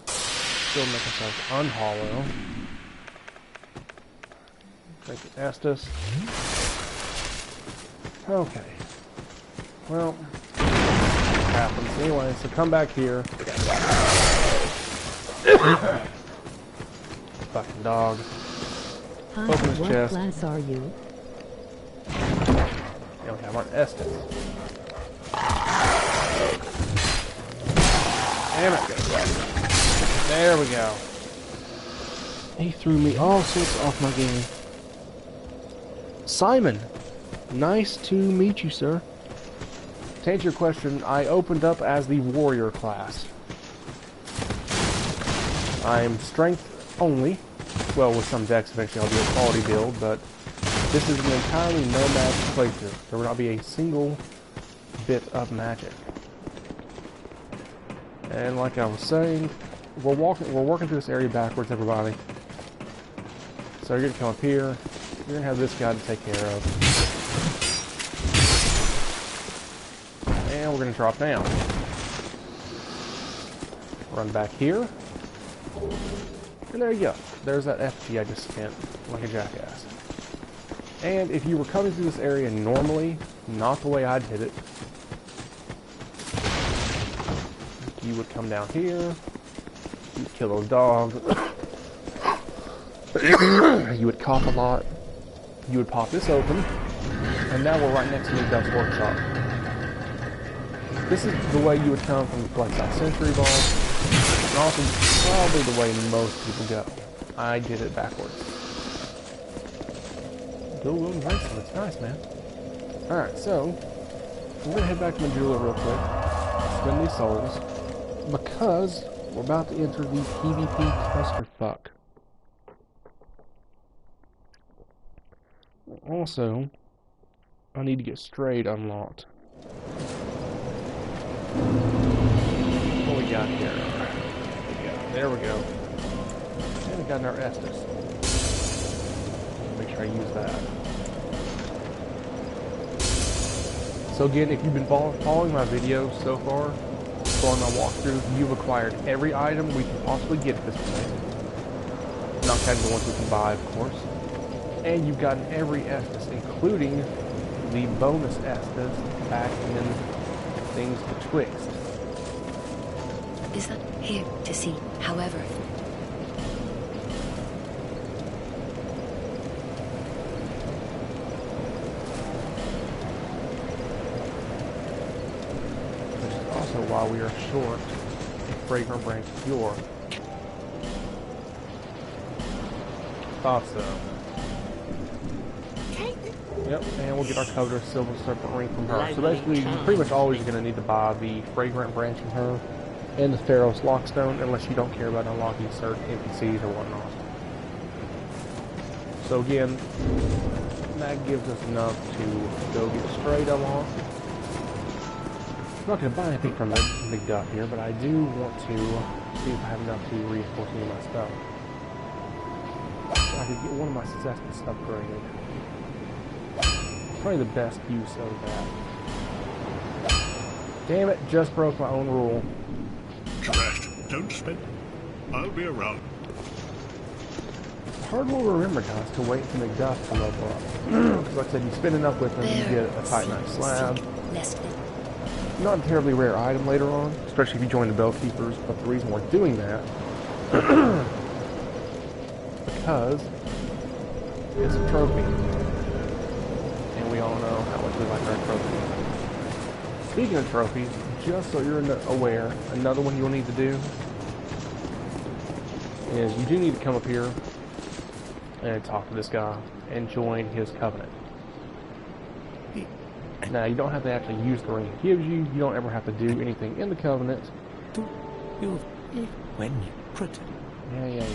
Still make ourselves unhollow. Take the Estus. Okay. Well, it happens. Anyway, so come back here. Fucking dog. Open his chest. What class are you? And we have our Estus. Damn it. There we go. He threw me all sorts off my game. Simon, nice to meet you, sir. To answer your question, I opened up as the warrior class. I'm strength only. Well, with some decks eventually I'll do a quality build, but this is an entirely no magic playthrough. There will not be a single bit of magic. And like I was saying, we're working through this area backwards, everybody. So you're gonna come up here. You're gonna have this guy to take care of. And we're gonna drop down. Run back here. And there you go. There's that FG I just spent like a jackass. And if you were coming through this area normally, not the way I did it, you would come down here, you'd kill those dogs, you would cough a lot, you would pop this open, and now we're right next to the Duck's Workshop. This is the way you would come from the Blackside Century Ball, and also probably the way most people go. I did it backwards. Go nice, it's nice, man. Alright, so we're gonna head back to Majula real quick, spend these souls, because we're about to enter the PvP clusterfuck. Also, I need to get Strayed unlocked. What we got here? There we go. And we got our Estus. Make sure I use that. So again, if you've been following my videos so far, following my walkthrough, you've acquired every item we can possibly get at this point. Not counting the ones we can buy, of course. And you've gotten every Estus, including the bonus Estus back in things betwixt. Is that here to see, however? Which is also why we are short a fragrant branch cure. Thought so. Yep, and we'll get our coveted silver serpent ring from her. So basically, you're pretty much always going to need to buy the fragrant branch from her and the Pharaoh's Lockstone, unless you don't care about unlocking certain NPCs or whatnot. So again, that gives us enough to go get straight unlocked. I'm not going to buy anything from the McDuff here, but I do want to see if I have enough to reinforce any of my stuff. I could get one of my Cestus upgraded. Probably the best use of that. Damn it, just broke my own rule. Trash. Don't spend. I'll be around. Hard will remember, guys, to wait for McDuff to level up. Because like I said, you spend enough with him, you get a Titanite slab. Not a terribly rare item later on, especially if you join the Bellkeepers, but the reason we're doing that because it's a trophy. And we all know how much we like our trophies. Speaking of trophies, just so you're aware, another one you'll need to do is you do need to come up here and talk to this guy and join his covenant. Now, you don't have to actually use the ring it gives you. You don't ever have to do anything in the covenant. When you protect. Yeah.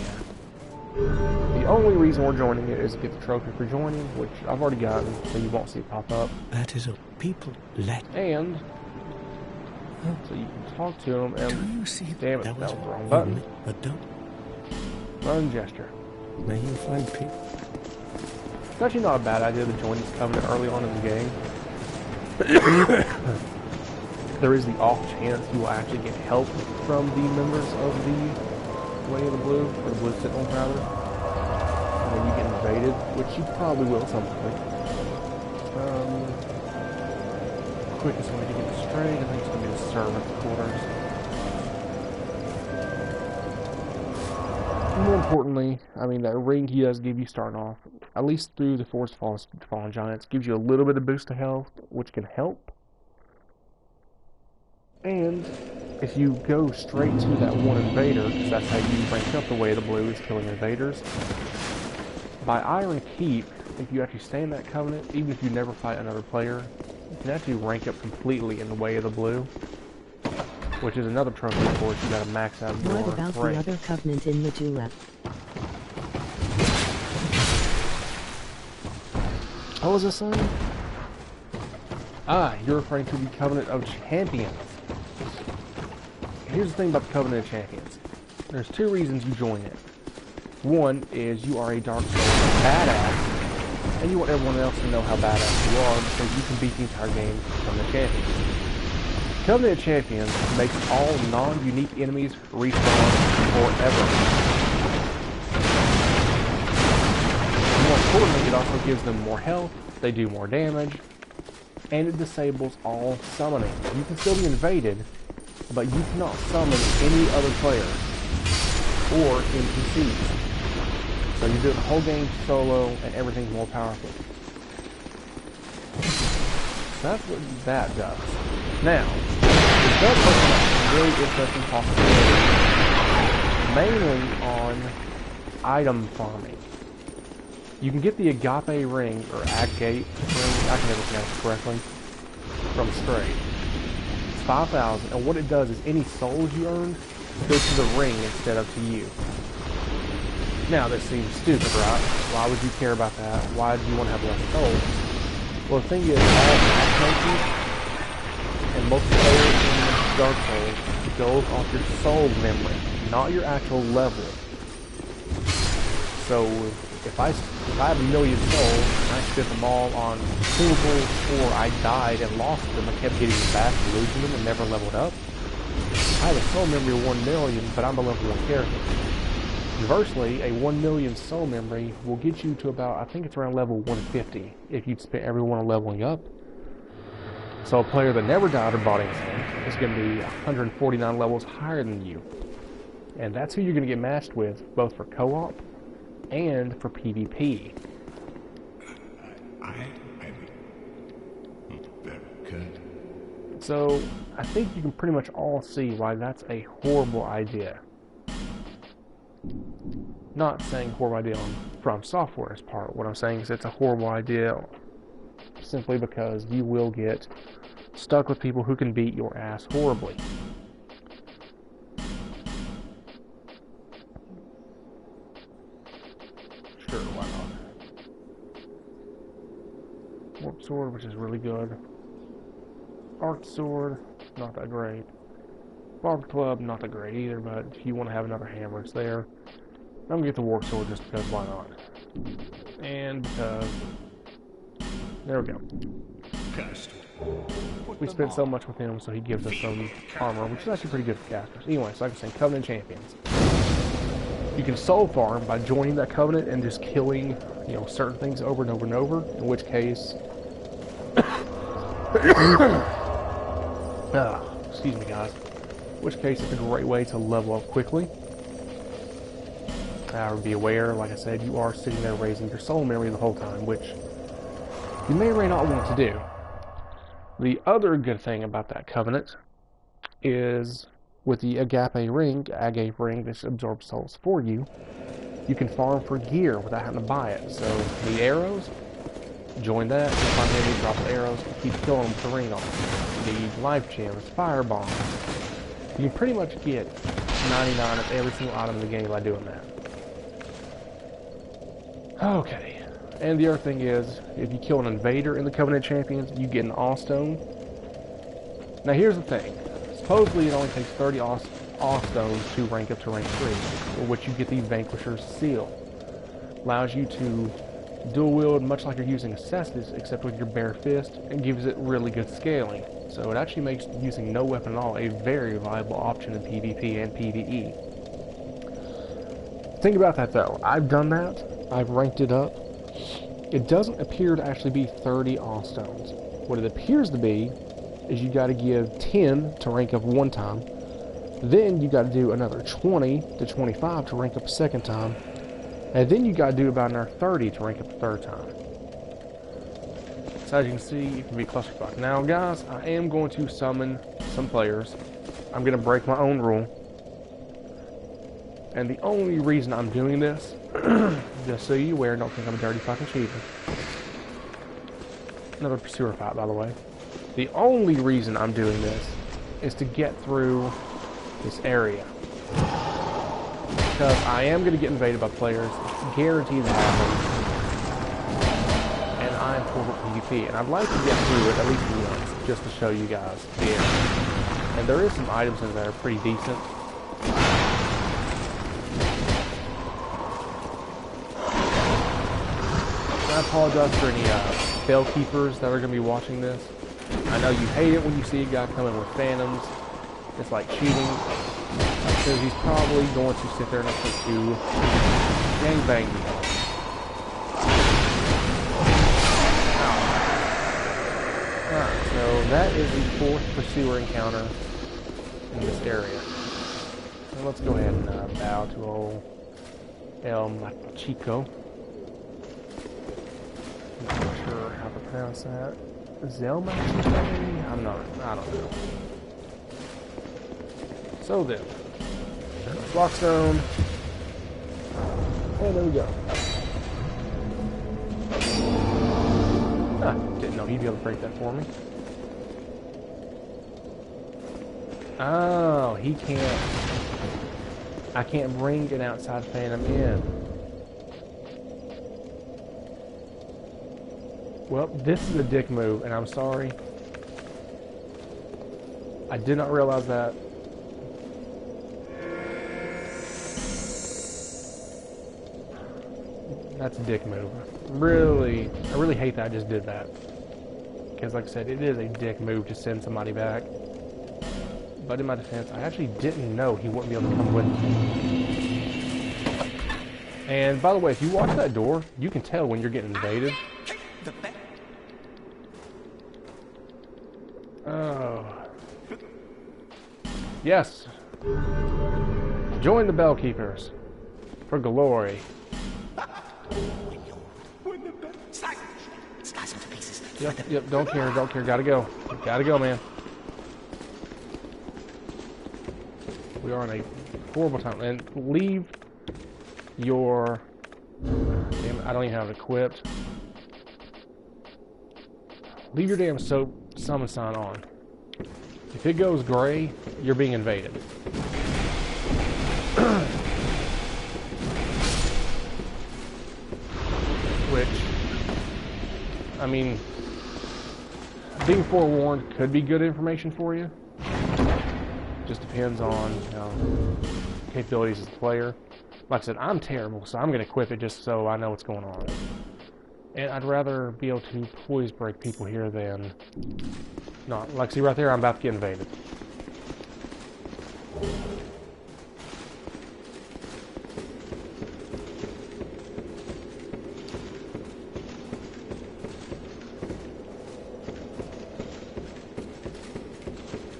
The only reason we're joining it is to get the trophy for joining, which I've already gotten, so you won't see it pop up. That is a people let. And so you can talk to him and... Do you see damn it, that was the wrong button. But don't. Run gesture. May you find people. It's actually not a bad idea to join this covenant early on in the game. There is the off chance you will actually get help from the members of the Way of the Blue, or the Blue Sentinels rather, and then you get invaded, which you probably will at some point. Quickest way to get straight, I think it's going to be the servant quarters. More importantly, I mean, that ring he does give you starting off, at least through the Forest Fallen Giants, gives you a little bit of boost to health, which can help. And if you go straight to that one invader, because that's how you rank up the Way of the Blue, is killing invaders, by Iron Keep, if you actually stay in that covenant, even if you never fight another player, you can actually rank up completely in the Way of the Blue, which is another trophy, of course. You gotta max out your What about rank. the other covenant in Majula? What was I saying? Ah, you're referring to the Covenant of Champions. Here's the thing about the Covenant of Champions. There's two reasons you join it. One is you are a Dark Souls badass, and you want everyone else to know how badass you are, so you can beat the entire game from the champions. Covenant of Champions makes all non-unique enemies respawn forever. More importantly, it also gives them more health, they do more damage, and it disables all summoning. You can still be invaded, but you cannot summon any other player or NPCs. So you do the whole game solo, and everything's more powerful. So that's what that does. Now, it does open up some really interesting possibilities, mainly on item farming. You can get the Agape ring, or Agate ring, I can never pronounce it correctly, from Stray. It's 5,000, and what it does is any souls you earned go to the ring instead of to you. Now, this seems stupid, right? Why would you care about that? Why do you want to have less souls? Well, the thing is, all matchmaking and multiplayer in Dark Souls goes off your soul memory, not your actual level. So, if I have a million souls, and I spent them all on consumables, or I died and lost them, I kept getting them back and losing them and never leveled up, I have a soul memory of 1 million, but I'm a level 1 character. Conversely, a 1 million soul memory will get you to about, I think it's around level 150, if you'd spent every one on leveling up. So a player that never died or bought anything is going to be 149 levels higher than you. And that's who you're going to get matched with, both for co-op and for PvP. Very good. So, I think you can pretty much all see why that's a horrible idea. Not saying horrible idea on From Software's part. What I'm saying is it's a horrible idea simply because you will get stuck with people who can beat your ass horribly. Sure, why not? Warp Sword, which is really good. Arc Sword, not that great. Barb Club, not that great either, but if you want to have another hammer, it's there. I'm going to get the Warp Sword just because why not? And because... There we go. We spent so much with him, so he gives us some armor, which is actually pretty good for casters. Anyway, so like I was saying, Covenant Champions. You can soul farm by joining that Covenant and just killing, you know, certain things over and over and over, in which case... excuse me, guys. In which case, it's a great way to level up quickly. However, be aware, like I said, you are sitting there raising your soul memory the whole time, which you may or may not want to do. The other good thing about that Covenant is with the Agave ring, which absorbs souls for you, you can farm for gear without having to buy it. So the arrows, join that, you find the enemy, drop the arrows, keep killing them with the ring on. The life gems, fire bombs. You can pretty much get 99 of every single item in the game by doing that. Okay, and the other thing is, if you kill an invader in the Covenant Champions, you get an Awe Stone. Now here's the thing, supposedly it only takes 30 Awe Stones to rank up to rank 3, for which you get the Vanquisher's Seal. Allows you to dual wield much like you're using a Cestus, except with your bare fist, and gives it really good scaling. So it actually makes using no weapon at all a very viable option in PvP and PvE. Think about that though, I've done that, I've ranked it up. It doesn't appear to actually be 30 Awe Stones. What it appears to be is you got to give 10 to rank up one time, then you got to do another 20 to 25 to rank up a second time, and then you got to do about another 30 to rank up a third time. So as you can see, it can be clusterfuck. Now guys, I am going to summon some players. I'm going to break my own rule. And the only reason I'm doing this, just so you're aware, don't think I'm a dirty fucking cheater. Another pursuer fight, by the way. The only reason I'm doing this is to get through this area. Because I am going to get invaded by players. It's guaranteed to happen. And I'm for PvP. And I'd like to get through it at least once, just to show you guys the area. And there is some items in there that are pretty decent. I apologize for any Bellkeepers that are going to be watching this. I know you hate it when you see a guy coming with phantoms. It's like cheating. Because he's probably going to sit there and attempt to gangbang you. Alright, so that is the 4th pursuer encounter in this area. So let's go ahead and bow to old El Machico. I'm not sure how to pronounce that. Zelmachi, maybe? I don't know. So then, Blockstone. And there we go. Didn't know he'd be able to break that for me. Oh, he can't. I can't bring an outside phantom in. Well, this is a dick move, and I'm sorry. I did not realize that. That's a dick move. Really, I really hate that I just did that. Because like I said, it is a dick move to send somebody back. But in my defense, I actually didn't know he wouldn't be able to come with me. And by the way, if you watch that door, you can tell when you're getting invaded. Oh. Yes. Join the Bellkeepers. For glory. Yep, don't care, gotta go. Gotta go, man. We are on a horrible time. And leave your... Damn it, I don't even have it equipped. Leave your damn summon sign on. If it goes gray, you're being invaded. Which, I mean, being forewarned could be good information for you. Just depends on, you know, capabilities as a player. Like I said, I'm terrible, so I'm going to equip it just so I know what's going on. And I'd rather be able to poise break people here than not. Like, see right there, I'm about to get invaded.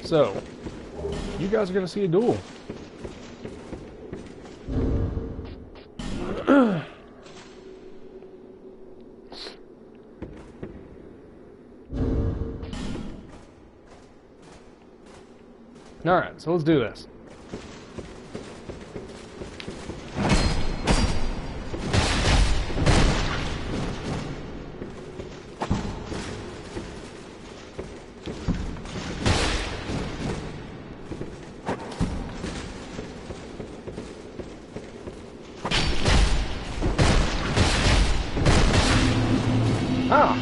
So, you guys are going to see a duel. Alright, so let's do this. Ah!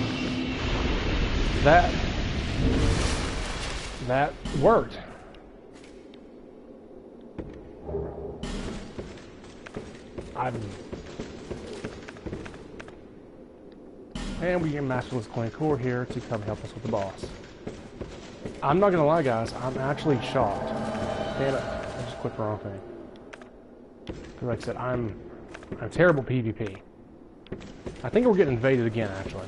That worked. And we get Masterless Glencore here to come help us with the boss. I'm not gonna lie, guys, I'm actually shocked. Damn it, I just clicked the wrong thing. Because like I said, I'm terrible PvP. I think we're getting invaded again, actually.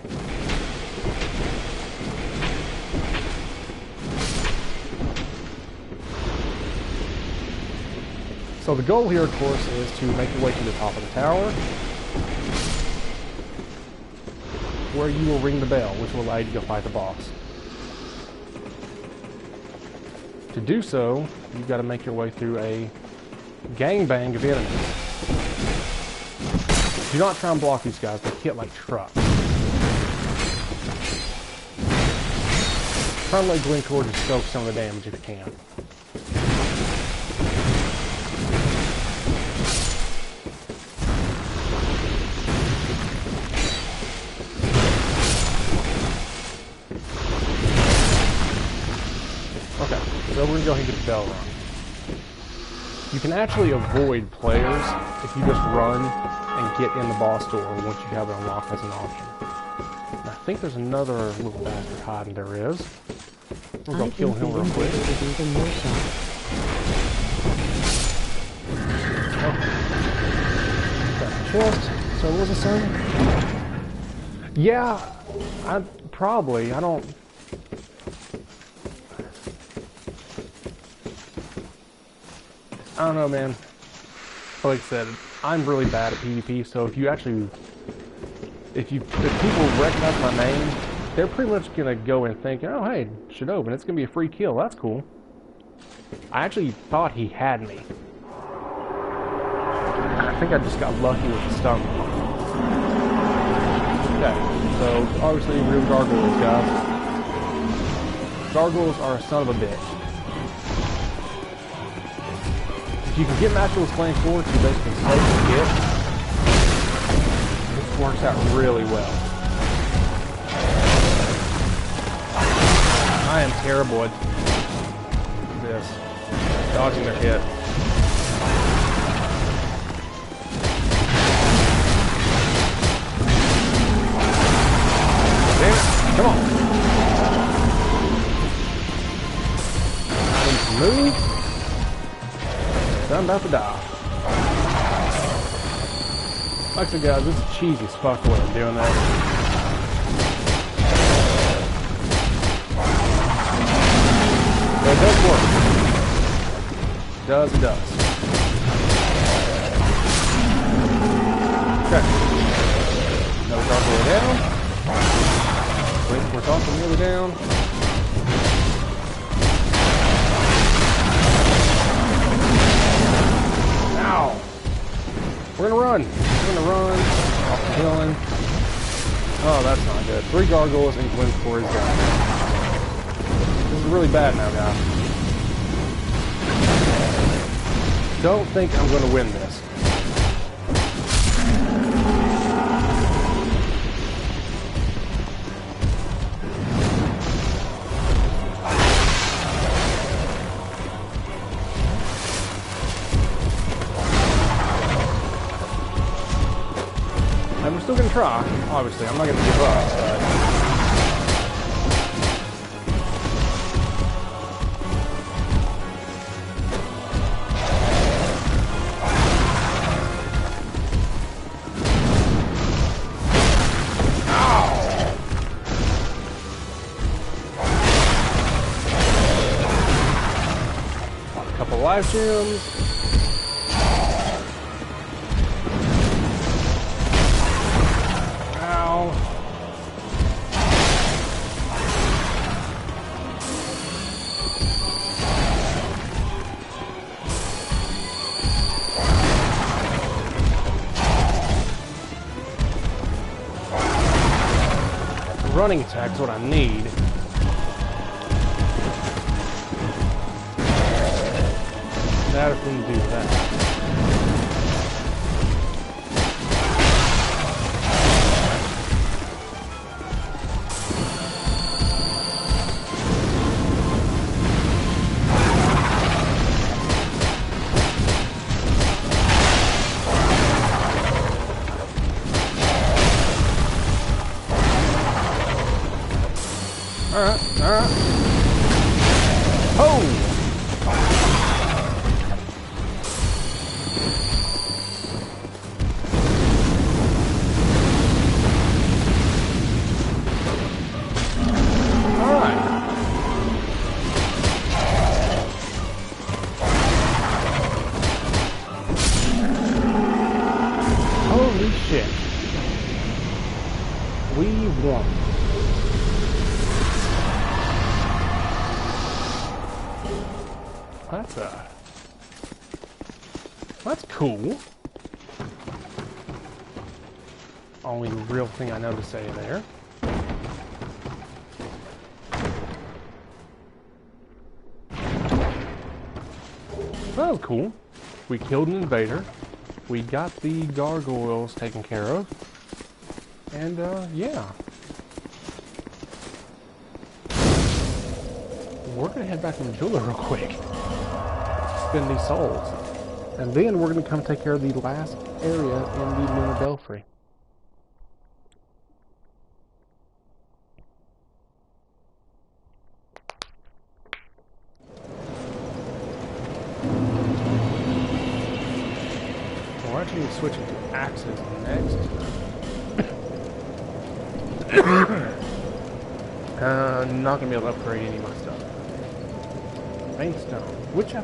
So the goal here, of course, is to make your way to the top of the tower, where you will ring the bell, which will allow you to go fight the boss. To do so, you've got to make your way through a gangbang of enemies. Do not try and block these guys, they hit like trucks. Try and let Glencore just soak some of the damage if you can. Okay, so we're going to go ahead and get the bell rung. You can actually avoid players if you just run and get in the boss door once you have it unlocked as an option. And I think there's another little bastard hiding. There is. We're going to kill him real quick. Okay. Chest. So what was it saying? Yeah, I don't know, man. Like I said, I'm really bad at PvP, so if people recognize my name, they're pretty much gonna go and think, oh hey, Shinobi, it's gonna be a free kill, that's cool. I actually thought he had me. I think I just got lucky with the stomach. Okay, so obviously real gargoyles, guys. Gargoyles are a son of a bitch. If you can get Masterless Glencore to basically save the hit, this works out really well. I am terrible at this. Dodging their hit. Damn it! Come on! I need to move. I'm about to die. Like I said, guys, this is cheesy as fuck the way I'm doing that. But it does work. It does. Okay. Another gargoyle down. Wait, we're tossing the other down. Ow! We're gonna run. Off the villain. Oh, that's not good. 3 gargoyles and Gwen for his gun. This is really bad now, guys. Don't think I'm going to win this. And we're still going to try, obviously. I'm not going to give up, but... Couple life gems. Ow. Running attack is what I need. That if we can do that. Alright, alright. Oh! Holy shit. We won. That's cool. Only real thing I know to say there. That was cool. We killed an invader. We got the gargoyles taken care of. And, yeah. We're gonna head back to the jeweler real quick. Spend these souls. And then we're gonna come take care of the last area in the Lunar Belfry. We're actually switching to axes next. Not gonna be able to upgrade any of my stuff. Vein-stone, which I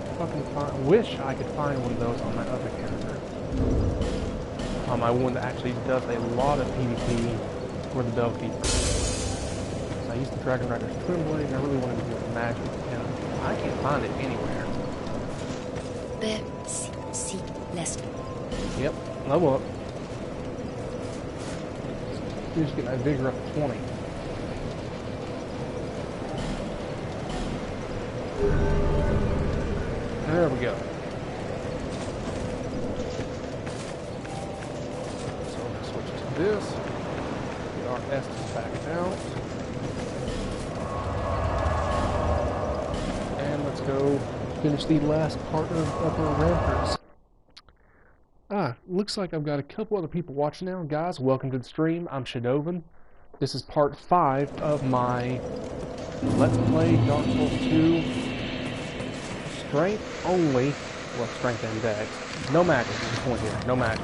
wish I could find one of those on my other character. On my one that actually does a lot of PvP for the Bellkeeper. So I used the Dragon Rider's Twin Blade, and I really wanted to do it magic, and I can't find it anywhere. Yep, level up. You're just getting that vigor up to 20. There we go. So we're going to switch to this. Get our Estes back out. And let's go finish the last part of Upper Ramparts. Looks like I've got a couple other people watching now. Guys, welcome to the stream. I'm Shadovan. This is part 5 of my Let's Play Dark Souls 2 Strength only. Well, strength and dex. No magic is the point here. No magic.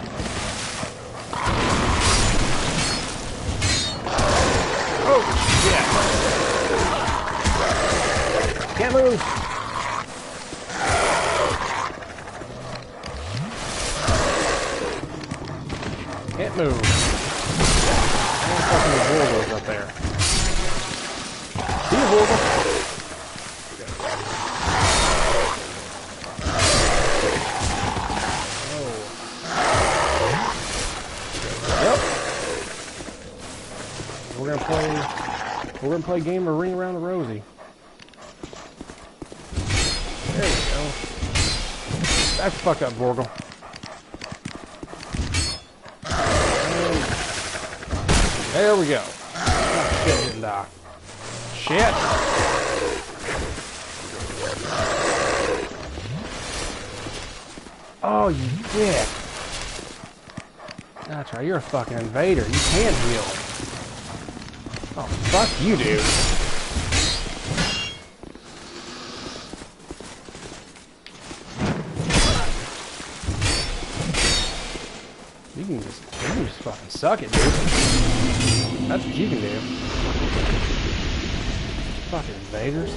Oh, yeah. Can't move. Can't move. And fucking the Vorgals up there. See you, Vorgal. we're gonna play a game of Ring Around the Rosie. There we go. That's fuck up, Borgle. There we go. Oh, shit, didn't die. Shit! Oh, you dick. That's right, you're a fucking invader. You can heal. Oh, fuck you, dude. You can just fucking suck it, dude. That's what you can do. Fucking invaders.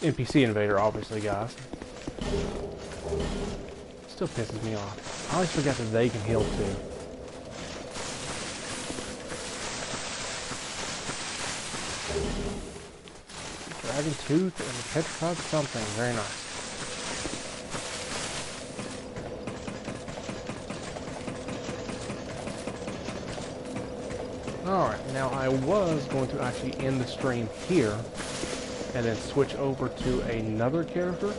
NPC invader, obviously, guys. Still pisses me off. I always forget that they can heal too. Dragon tooth and petrified something. Very nice. Alright, now I was going to actually end the stream here and then switch over to another character.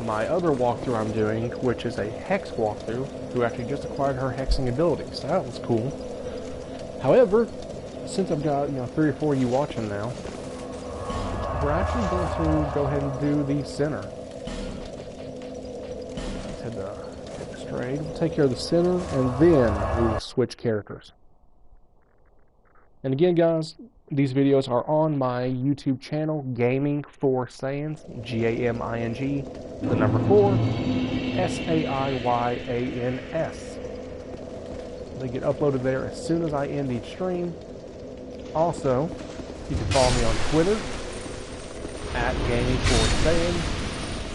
My other walkthrough I'm doing, which is a hex walkthrough, who actually just acquired her hexing ability, so that was cool. However, since I've got 3 or 4 of you watching now, we're actually going to go ahead and do the center. Let's head straight. We'll take care of the center, and then we will switch characters. And again, guys, these videos are on my YouTube channel, Gaming for Saiyans, G-A-M-I-N-G, the number 4, S-A-I-Y-A-N-S. They get uploaded there as soon as I end each stream. Also, you can follow me on Twitter, at Gaming for Saiyans,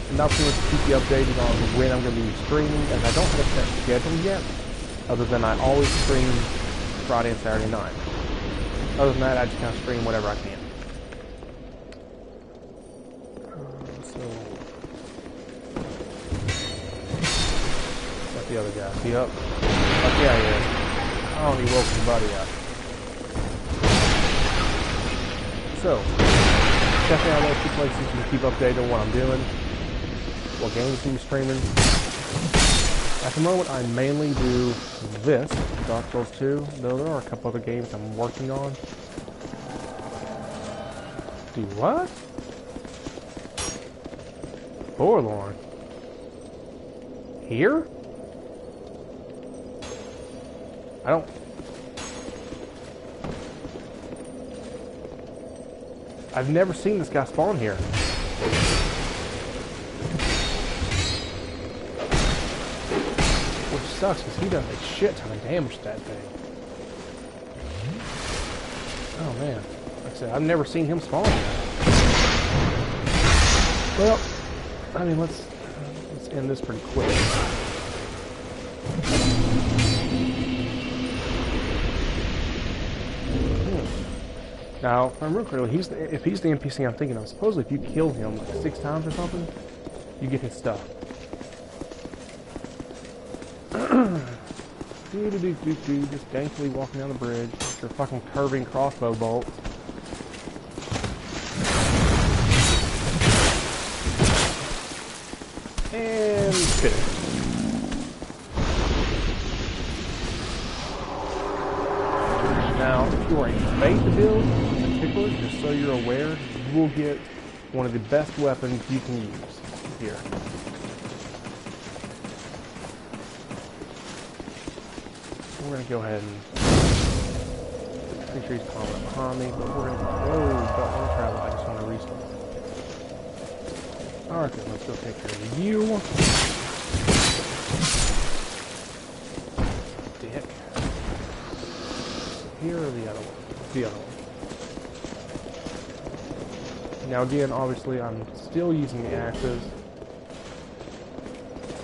and I'll pretty much keep you updated on when I'm going to be streaming, as I don't have a set schedule yet, other than I always stream Friday and Saturday night. Other than that, I just kind of stream whatever I can. What's the other guy? Is he up? Oh, yeah, he is. Oh, he woke his buddy up. So, check out those 2 places you can keep updated on what I'm doing, what games I'm streaming. At the moment, I mainly do this, Dark Souls 2, though there are a couple other games I'm working on. Do what? Forlorn. Here? I don't... I've never seen this guy spawn here. Which sucks, because he does a shit ton of damage to that thing. Oh man. Like I said, I've never seen him spawn here. Well, I mean, let's end this pretty quick. Now, if I remember correctly, if he's the NPC I'm thinking of, supposedly if you kill him like 6 times or something, you get his stuff. Just daintily walking down the bridge with your fucking curving crossbow bolt. And finish. Now, if you are a faith build, in particular, just so you're aware, you will get one of the best weapons you can use here. We're going to go ahead and make sure he's calling up behind me, but we're going to don't want to travel, I just want to restart. Alright then, let's go take care of you. Dick. Here or the other one? The other one. Now again, obviously I'm still using the axes.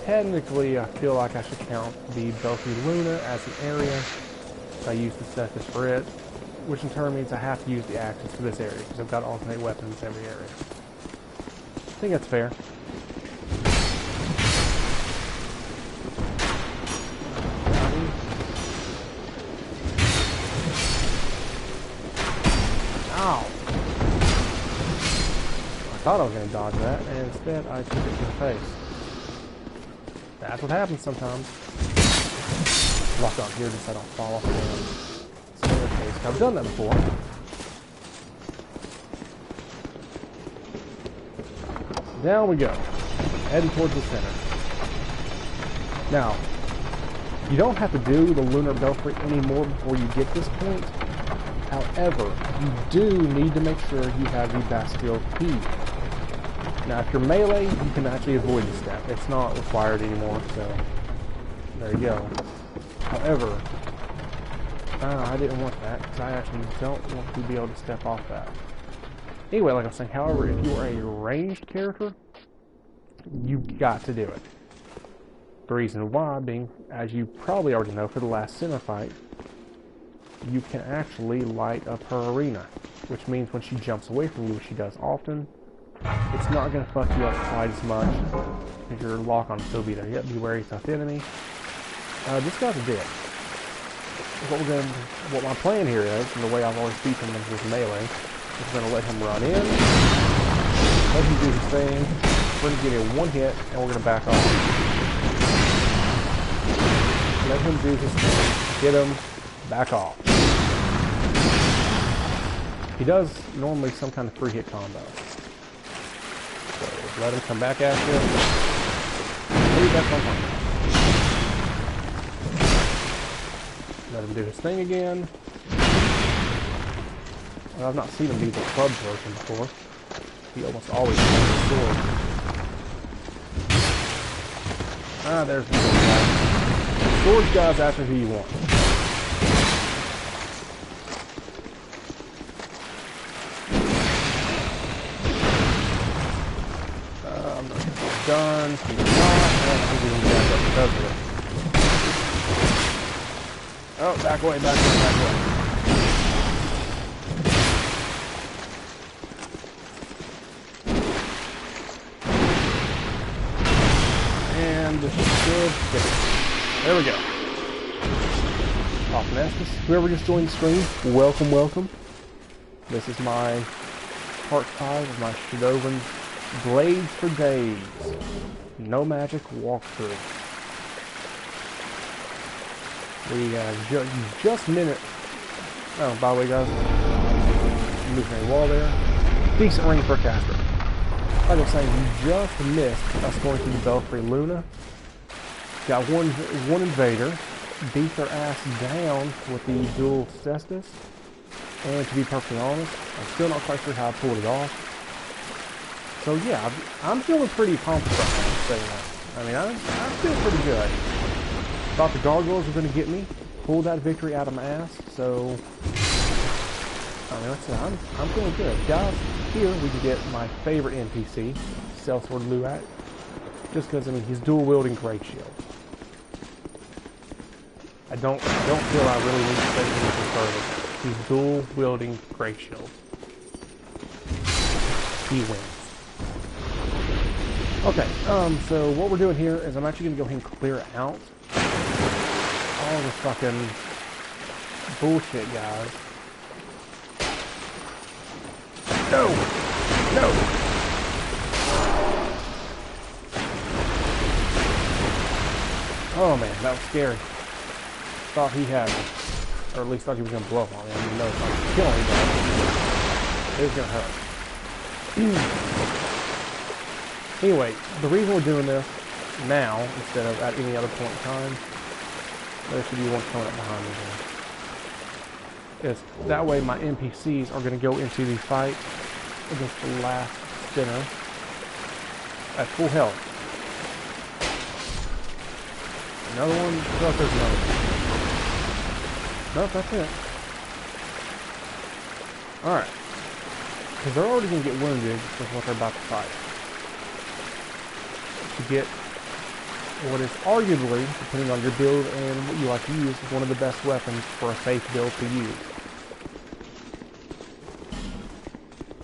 Technically, I feel like I should count the Belfry Luna as an area. I use the Cestus for it, which in turn means I have to use the axes for this area, because I've got alternate weapons in every area. I think that's fair. Ow! I thought I was going to dodge that, and instead I took it to the face. That's what happens sometimes. Lock on here just so I don't fall off the staircase. I've done that before. Down we go. Heading towards the center. Now, you don't have to do the Lunar Belfry anymore before you get this point. However, you do need to make sure you have the Bastille key. Now, if you're melee, you can actually avoid the step. It's not required anymore, so there you go. However, I didn't want that, because I actually don't want to be able to step off that. Anyway, like I was saying, however, if you are a ranged character, you've got to do it. The reason why being, as you probably already know, for the last center fight, you can actually light up her arena, which means when she jumps away from you, which she does often, it's not going to fuck you up quite as much, because your lock on still be there. Yep, be wary, tough enemy. This guy's a dick. What my plan here is, and the way I've always beaten him with melee, is going to let him run in, let him do his thing. We're going to give him one hit, and we're going to back off. Let him do his thing. Hit him, back off. He does normally some kind of 3-hit combo. So let him come back at you. Maybe that's one time. Let him do his thing again. Well, I've not seen him do the club version before. He almost always has a sword. Ah, there's the sword guy. Sword guy's after who you want. I'm not getting this done. He's not. I'm getting back up because of it. Oh, back away, back away, back away. And this should get it. There we go. Off Nestus. Whoever just joined the stream, welcome, welcome. This is my part 5 of my Shadowrun Blades for Days. No magic walkthrough. We just minute. Oh, by the way, guys, moving a wall there. Decent ring for a caster. Like I was saying, you just missed us going through the Belfry Luna. Got one invader, beat their ass down with the dual cestus. And to be perfectly honest, I'm still not quite sure how I pulled it off. So yeah, I'm feeling pretty confident right now saying that. I mean, I feel pretty good. Thought the gargoyles were going to get me. Pulled that victory out of my ass. So, I mean, like I said, I'm feeling good. Guys, here we can get my favorite NPC, Sellsword Luat. Just because, I mean, he's dual-wielding Great Shield. I don't feel I really need to say anything further. He's dual-wielding Great Shield. He wins. Okay, so what we're doing here is I'm actually going to go ahead and clear out all the fucking bullshit, guys. No! No! Oh man, that was scary. Thought he had me. Or at least thought he was going to blow up on me. I didn't know if I was killing him, but it was going to hurt. Anyway, the reason we're doing this now, instead of at any other point in time, there should be one coming up behind me here, is that way my NPCs are going to go into the fight against the last spinner at full health. Another one? I feel like there's another one. Nope, that's it. Alright. Because they're already going to get wounded with what they're about to fight. To get what is arguably, depending on your build and what you like to use, one of the best weapons for a safe build to use.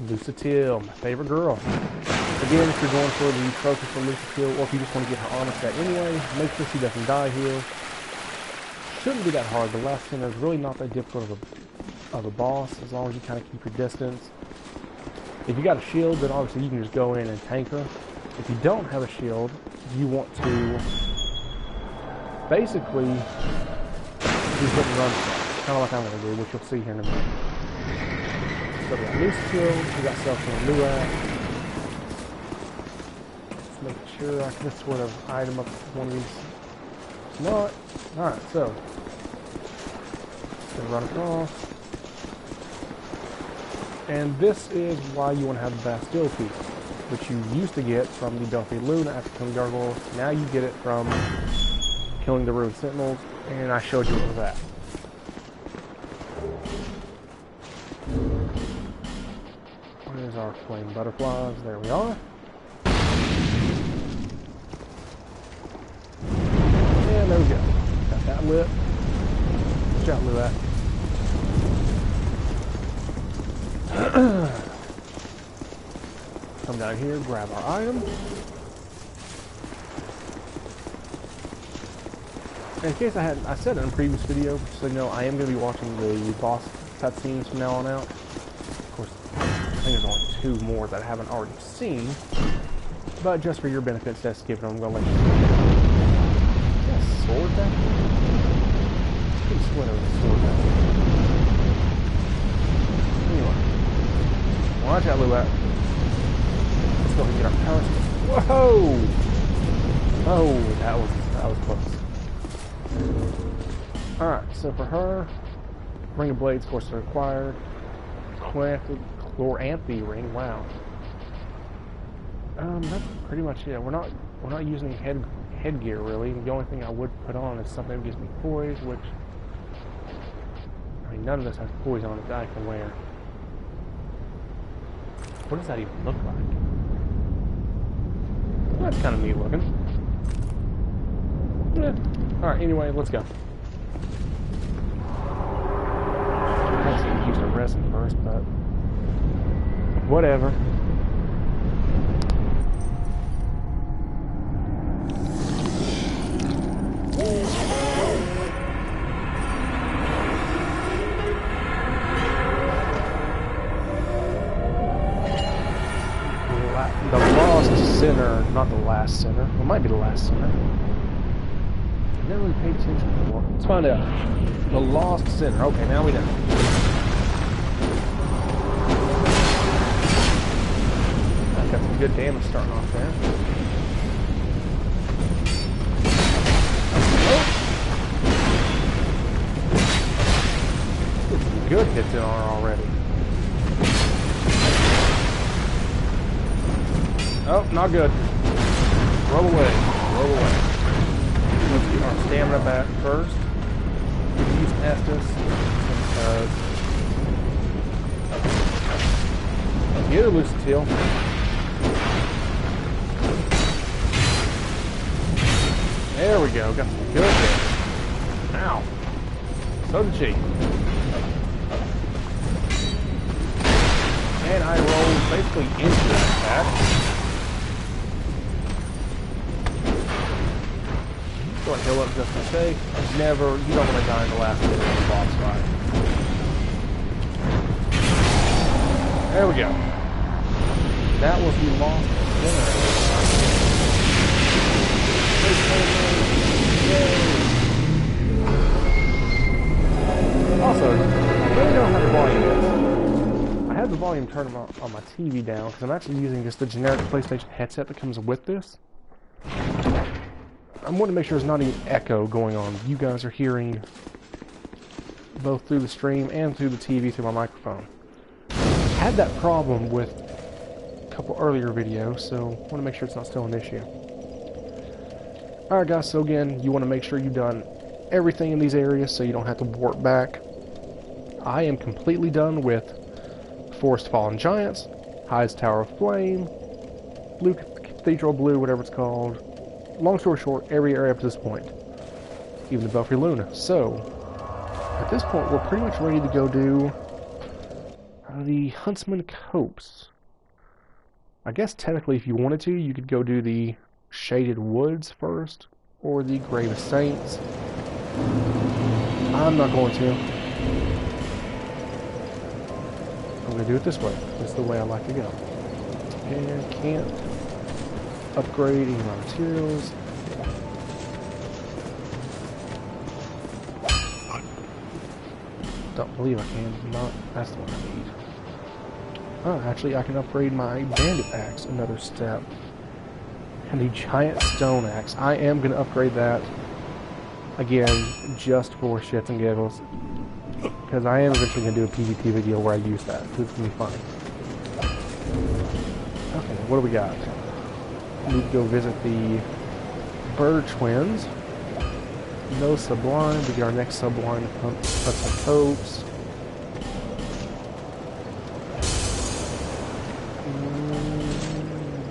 Lucille, my favorite girl. Again, if you're going for the focus for Lucille, or if you just want to get her armor set anyway, make sure she doesn't die here. Shouldn't be that hard. The last center is really not that difficult of of the boss, as long as you kind of keep your distance. If you got a shield, then obviously you can just go in and tank her. If you don't have a shield, you want to basically do hit and run stuff, kind of like I'm going to do, which you'll see here in a minute. So we got loose shield, we got self from a new app. Let's make sure I can sort of item up one of these. It's not. Alright, so gonna run across. And this is why you want to have the Bastille piece, which you used to get from the Belfry Luna after killing gargoyles. Now you get it from killing the ruined sentinels, and I showed you what was that. Where's our flame butterflies? There we are. And there we go. Got that lit. Good job, Lua. Come down here, grab our item. And in case I said it in a previous video, so you know, I am going to be watching the boss cutscenes from now on out. Of course, I think there's only 2 more that I haven't already seen, but just for your benefit, just skip it. I'm going to let you see. Is that a sword back there? I couldn't swear there was a sword back there. Anyway, watch out, Lua. Let's go and get our power stick. Whoa! Oh, that was close. Alright, so for her, Ring of Blades, of course, are required. Chloranthy ring, wow. That's pretty much it. We're not using headgear really. The only thing I would put on is something that gives me poise, which I mean none of this has poise on it that I can wear. What does that even look like? Well, that's kind of neat looking. Yeah. Alright, anyway, let's go. I actually used a resin first, but whatever. The lost sinner, not the last sinner. Well, it might be the last sinner. I never really paid attention before. Let's find out. The lost sinner. Okay, now we know. I've got some good damage starting off there. Get some good hits in on her already. Oh, not good. Roll away. Roll away. Let's get our stamina back first. Use Estus because get her, Lucille. There we go. Got some good hits. Ow. So did she. And I rolled basically into that attack. Go and heal up just for sake. You don't want to die in the last minute of the boss fight. There we go. That was the lost sinner. Also, let me know how the volume is. I have the volume turned on my TV down because I'm actually using just the generic PlayStation headset that comes with this. I want to make sure there's not any echo going on. You guys are hearing both through the stream and through the TV through my microphone. I had that problem with a couple earlier videos, so I want to make sure it's not still an issue. Alright guys, so again, you want to make sure you've done everything in these areas so you don't have to warp back. I am completely done with Forest Fallen Giants, Hyde's Tower of Flame, Cathedral Blue, whatever it's called. Long story short, every area up to this point. Even the Belfry Luna. So, at this point, we're pretty much ready to go do the Huntsman Copse. I guess technically if you wanted to, you could go do the Shaded Woods first, or the Grave of Saints. I'm not going to. I'm going to do it this way. This is the way I like to go. And can't upgrade any of my materials. Don't believe I can. Not. That's the one I need. Oh, actually, I can upgrade my bandit axe another step. And the giant stone axe. I am going to upgrade that again just for shits and giggles. Because I am eventually going to do a PvP video where I use that. It's going to be funny. Okay, what do we got? We need to go visit the bird twins. No sublime. We get our next sublime puts of hopes.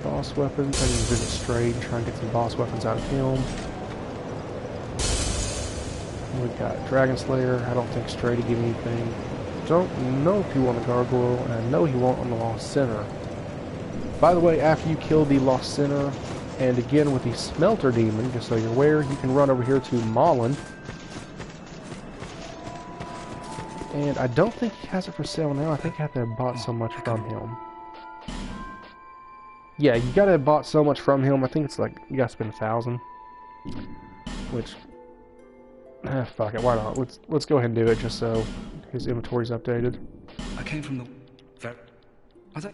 Boss weapons. I need to visit Straight and try and get some boss weapons out of him. We got Dragon Slayer. I don't think Straight will give me anything. Don't know if he won the Gargoyle, and I know he won't on the Lost Sinner. By the way, after you kill the Lost Sinner, and again with the Smelter Demon, just so you're aware, you can run over here to Mullen. And I don't think he has it for sale now. I think I have to have bought so much from him. Yeah, you gotta have bought so much from him. I think it's like, you gotta spend 1,000. Which, fuck it, why not? Let's go ahead and do it just so his inventory's updated. I came from the... Was that...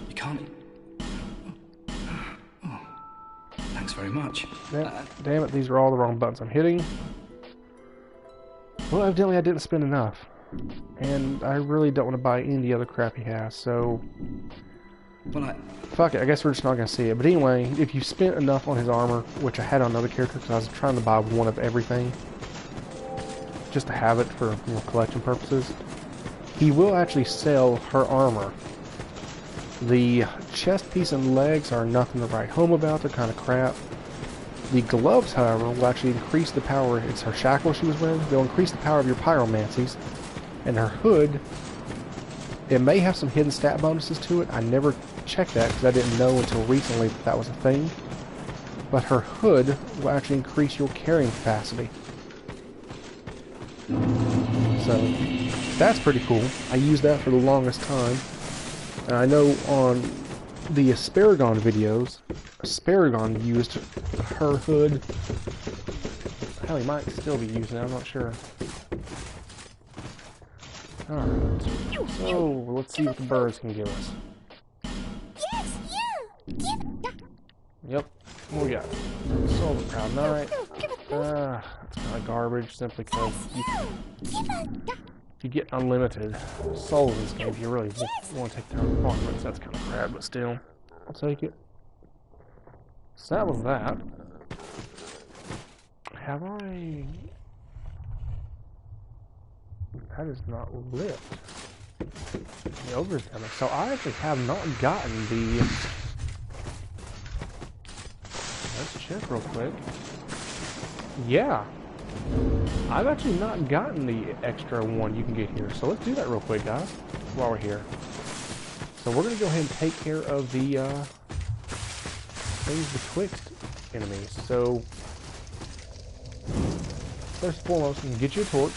You can't... Oh. Thanks very much. Damn it, these are all the wrong buttons I'm hitting. Well, evidently I didn't spend enough. And I really don't want to buy any of the other crap he has, so... Well, fuck it, I guess we're just not going to see it. But anyway, if you spent enough on his armor, which I had on another character because I was trying to buy one of everything, just to have it for collection purposes, he will actually sell her armor. The chest piece and legs are nothing to write home about, they're kind of crap. The gloves, however, will actually increase the power. It's her shackles she was wearing. They'll increase the power of your pyromancies. And her hood, it may have some hidden stat bonuses to it. I never checked that because I didn't know until recently that that was a thing. But her hood will actually increase your carrying capacity. So, that's pretty cool. I used that for the longest time. And I know on the Asparagon videos, Asparagon used her hood. Hell, he might still be using it, I'm not sure. Alright, so let's see what the birds can give us. Yep, what we got? Soul of the Proud Knight. That's kind of garbage simply because you get unlimited souls in this game if you really want to take down the farmers. That's kind of crap, but still, I'll take it. So that was that. Have I... That is not lit. The ogre's coming. So I actually have not gotten the... Let's check real quick. Yeah. I've actually not gotten the extra one you can get here. So let's do that real quick, guys, while we're here. So we're going to go ahead and take care of the things betwixt enemies. So first and foremost, you can get you a torch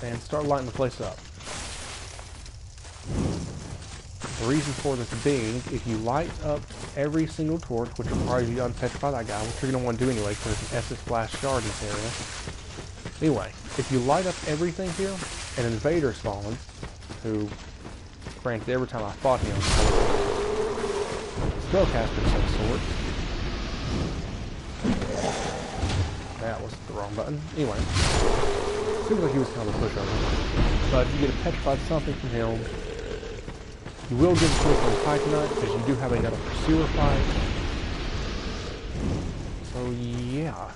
and start lighting the place up. The reason for this being, if you light up every single torch, which will probably be unpetrified that guy, which you're going to want to do anyway because there's an Estus Flash shard in this area. Anyway, if you light up everything here, an invader spawns, who, granted, every time I fought him, spellcaster of some sort. That was the wrong button. Anyway, seems like he was kind of a pushover. But you get a petrified something from him. You will get a quick on Titanite because you do have another pursuer fight. So yeah.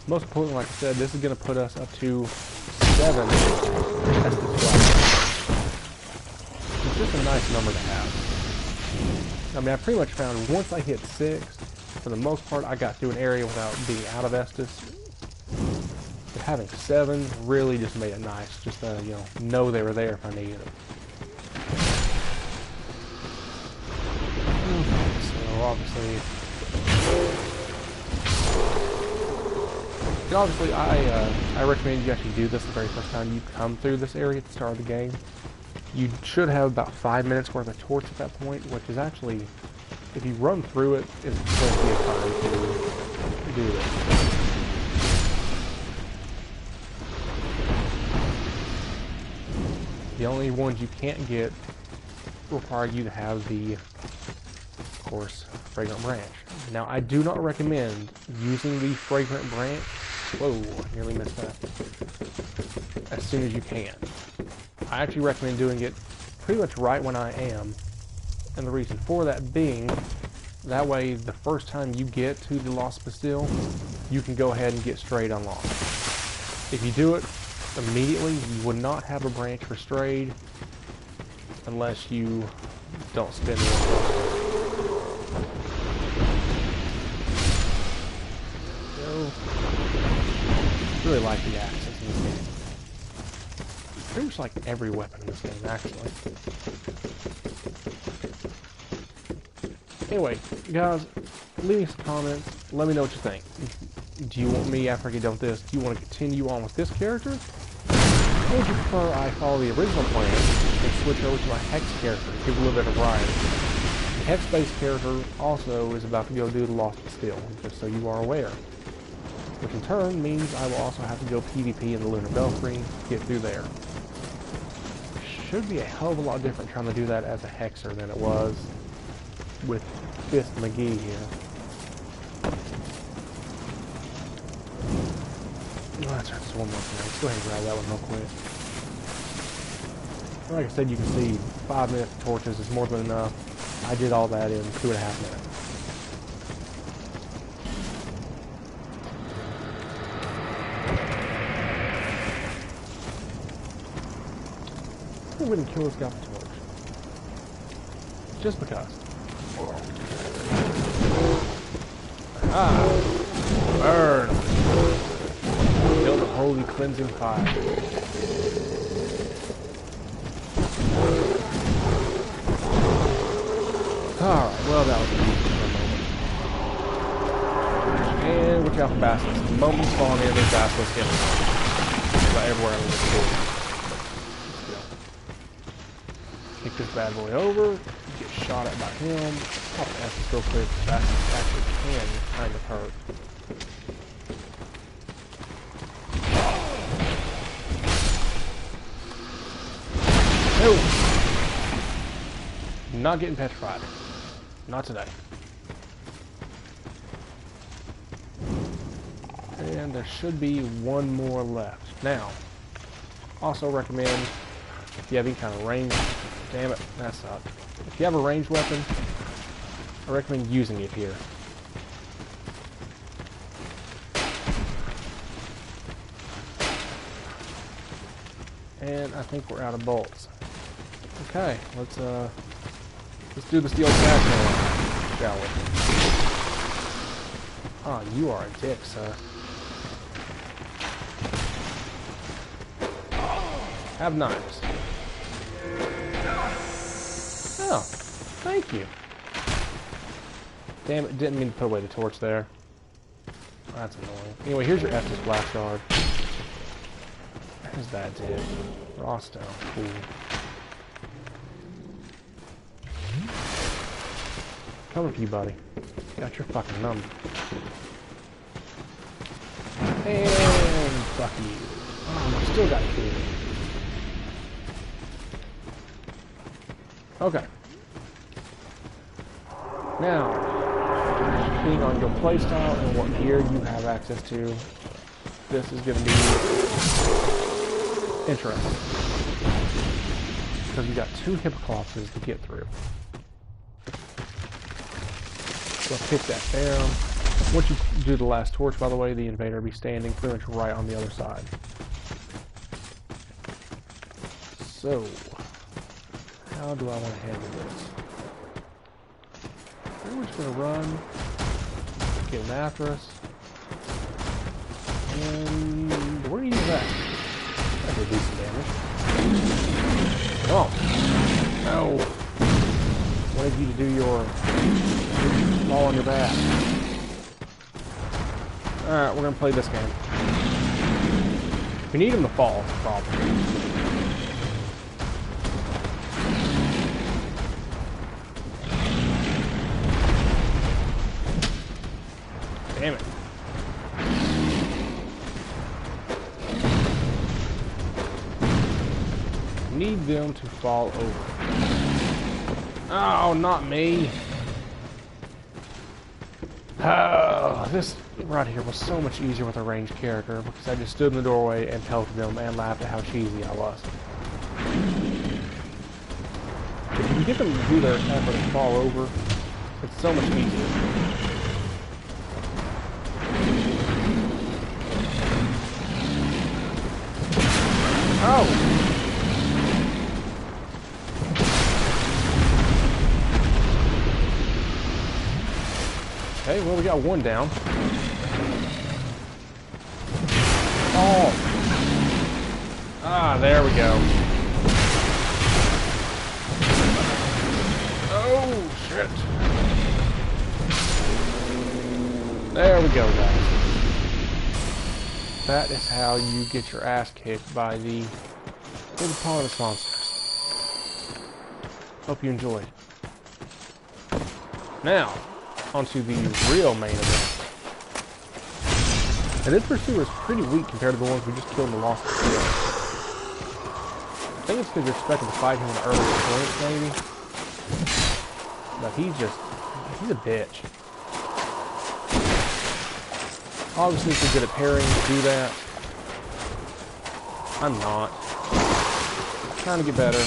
Most importantly, like I said, this is going to put us up to 7 Estus Flash. It's just a nice number to have. I mean, I pretty much found once I hit 6, for the most part, I got through an area without being out of Estus. But having 7 really just made it nice, just to, you know they were there if I needed them. So obviously, And obviously, I recommend you actually do this the very first time you come through this area at the start of the game. You should have about 5 minutes worth of torch at that point, which is actually, if you run through it, is plenty of time to do it. The only ones you can't get require you to have the, of course, fragrant branch. Now, I do not recommend using the fragrant branch. Whoa, nearly missed that. As soon as you can. I actually recommend doing it pretty much right when I am. And the reason for that being, that way the first time you get to the Lost Bastille, you can go ahead and get Strayed unlocked. If you do it immediately, you would not have a branch for Strayed unless you don't spend it. Really like the axes in this game. Pretty much like every weapon in this game, actually. Anyway, guys, leave me some comments. Let me know what you think. Do you want me, after I get done with this, do you want to continue on with this character? Or would you prefer I follow the original plan and switch over to my Hex character to give a little bit of variety? The Hex-based character also is about to go do the Lost Bastille, just so you are aware. Which in turn means I will also have to go PvP in the Lunar Belfry to get through there. Should be a hell of a lot different trying to do that as a Hexer than it was with Fist McGee here. Let's try this one more thing. Let's go ahead and grab that one real quick. Like I said, you can see 5 minutes of torches is more than enough. I did all that in 2.5 minutes. I wouldn't kill this guy with a torch. Just because. Ah! Burn! Build a holy cleansing fire. Alright, well that was easy for a moment. And watch out for Basilisk. The moment you spawn in, there's Basilisk everywhere. About everywhere in this board. Kick this bad boy over, get shot at by him. Pop the Estus real quick. That actually can kind of hurt. No! Not getting petrified. Not today. And there should be one more left. Now, also recommend, if you have any kind of range. Damn it, that sucked. If you have a ranged weapon, I recommend using it here. And I think we're out of bolts. Okay, let's do the steel cat now, shall we? Oh, you are a dick, sir. Have knives. Oh, thank you. Damn it, didn't mean to put away the torch there. That's annoying. Anyway, here's your Estus Black Shard. There's that dude. Raw stone. Cool. Coming for you, buddy. Got your fucking number. And fuck you. Oh, you still got two. Okay. Now, being on your playstyle and what gear you have access to, this is going to be interesting. Because we got 2 Hippoclopses to get through. So pick that down. Once you do the last torch, by the way, the invader will be standing pretty much right on the other side. So, how do I want to handle this? We're just going to run, get him after us, and we're going to use that. That could do some damage. Oh! No! Wanted you to do your fall on your back. Alright, we're gonna play this game. We need him to fall, that's the problem. Damn it. Need them to fall over. Oh, not me. Oh, this right here was so much easier with a ranged character because I just stood in the doorway and pelted them and laughed at how cheesy I was. If you get them to do their effort and fall over, it's so much easier. Oh! Okay, well, we got one down. Oh! Ah, there we go. Oh, shit. There we go, guys. That is how you get your ass kicked by the hippopotamus monsters. Hope you enjoyed. Now, onto the real main event. And this pursuer is pretty weak compared to the ones we just killed in the Lost Field. I think it's because you're expected to fight him in early points, maybe. But he's a bitch. Obviously, if you're good at parrying, do that. I'm not. Trying to get better.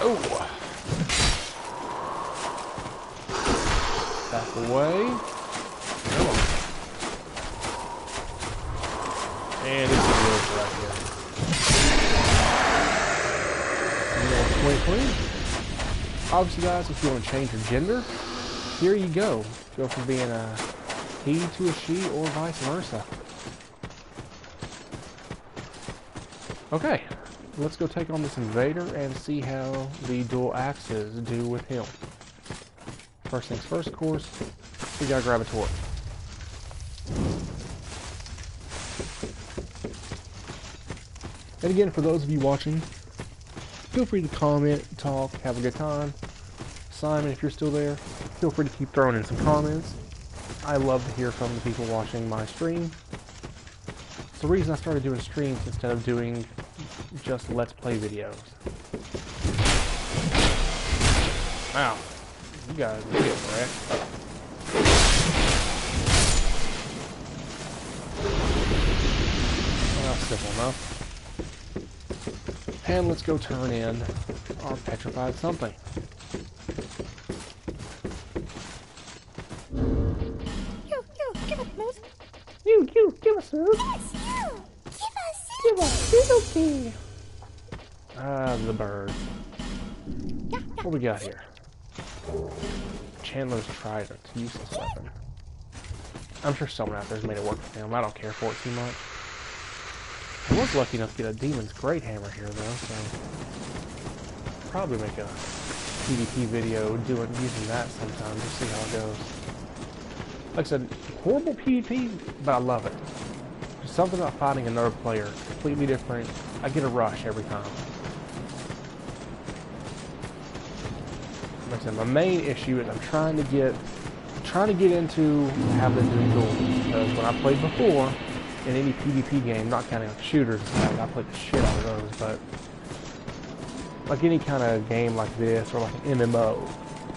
Oh! Back away. Come on. And it's a little right here. Clean. Obviously, guys, if you want to change your gender, here you go. Go from being a he to a she or vice versa. Okay, let's go take on this invader and see how the dual axes do with him. First things first, of course, we gotta grab a torch. And again, for those of you watching, feel free to comment, talk, have a good time. Simon, if you're still there, feel free to keep throwing in some comments. I love to hear from the people watching my stream. It's the reason I started doing streams instead of doing just Let's Play videos. Wow. You guys are getting wrecked. Well, that's simple enough. And let's go turn in our petrified something. Give us moose. You, give us food. Give us food. Ah, the bird. What we got here? Chandler's Trident, useless weapon. I'm sure someone out there's made it work for him. I don't care for it too much. I was lucky enough to get a Demon's Great Hammer here, though, so probably make a PvP video using that sometime, just see how it goes. Like I said, horrible PvP, but I love it. There's something about fighting another player, completely different. I get a rush every time. Like I said, my main issue is I'm trying to get into having to do duels, because when I played before, in any PvP game, not counting like shooters, I played the shit out of those, but like any kind of game like this, or like an MMO,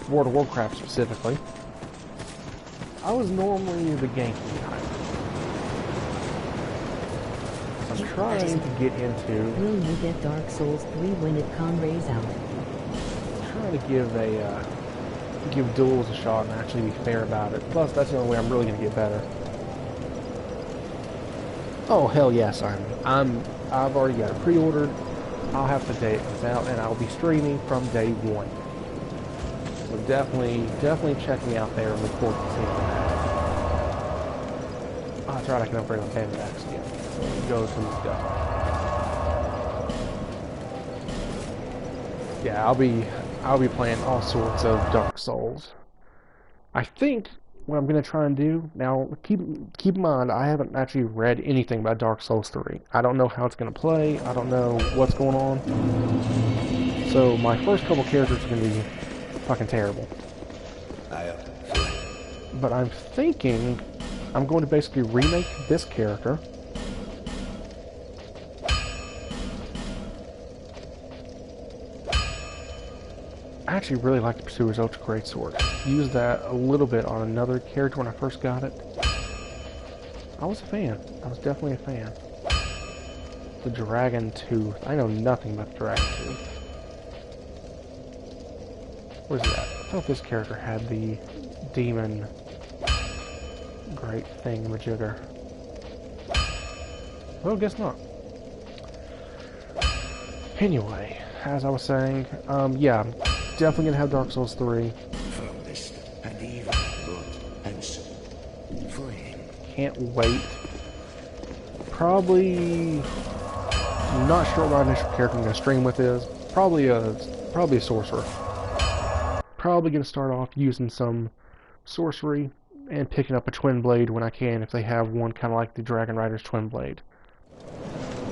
World of Warcraft specifically, I was normally the ganking type. So I'm trying to get into... Will you get Dark Souls 3 when it comes out? Trying to give duels a shot and actually be fair about it. Plus, that's the only way I'm really going to get better. Oh, hell yes, I've already got it pre-ordered. I'll have the day it comes out, and I'll be streaming from day one. So definitely check me out there and look forward to seeing that. Oh, that's right, I can upgrade my bandit axe again. Go some stuff. Yeah, I'll be playing all sorts of Dark Souls. I think what I'm going to try and do, now keep in mind, I haven't actually read anything about Dark Souls 3. I don't know how it's going to play, I don't know what's going on. So my first couple characters are going to be fucking terrible. But I'm thinking I'm going to basically remake this character. I actually really like the Pursuer's Ultra Greatsword. Used that a little bit on another character when I first got it. I was a fan. I was definitely a fan. The Dragon Tooth. I know nothing about the Dragon Tooth. Where's that? I thought this character had the demon great thingamajigger. Well, guess not. Anyway, as I was saying, yeah, I'm definitely gonna have Dark Souls 3. Firmness and evil, blood and soul. Free. Can't wait. Probably not sure what my initial character I'm gonna stream with is. Probably a sorcerer. Probably gonna start off using some sorcery and picking up a twin blade when I can, if they have one kind of like the Dragon Rider's twin blade.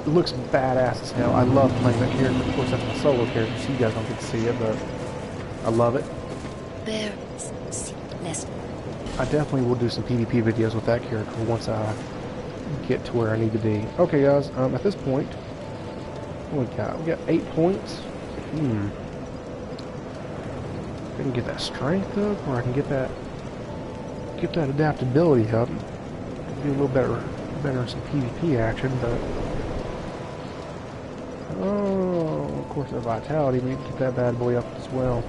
It looks badass as hell. I love playing that character. Of course, that's my solo character, so you guys don't get to see it, but I love it. I definitely will do some PvP videos with that character once I get to where I need to be. Okay, guys, at this point, what we got? We got 8 points. I can get that strength up, or I can get that adaptability up. Be a little better in some PvP action, but oh, of course, the vitality. We need to get that bad boy up as well.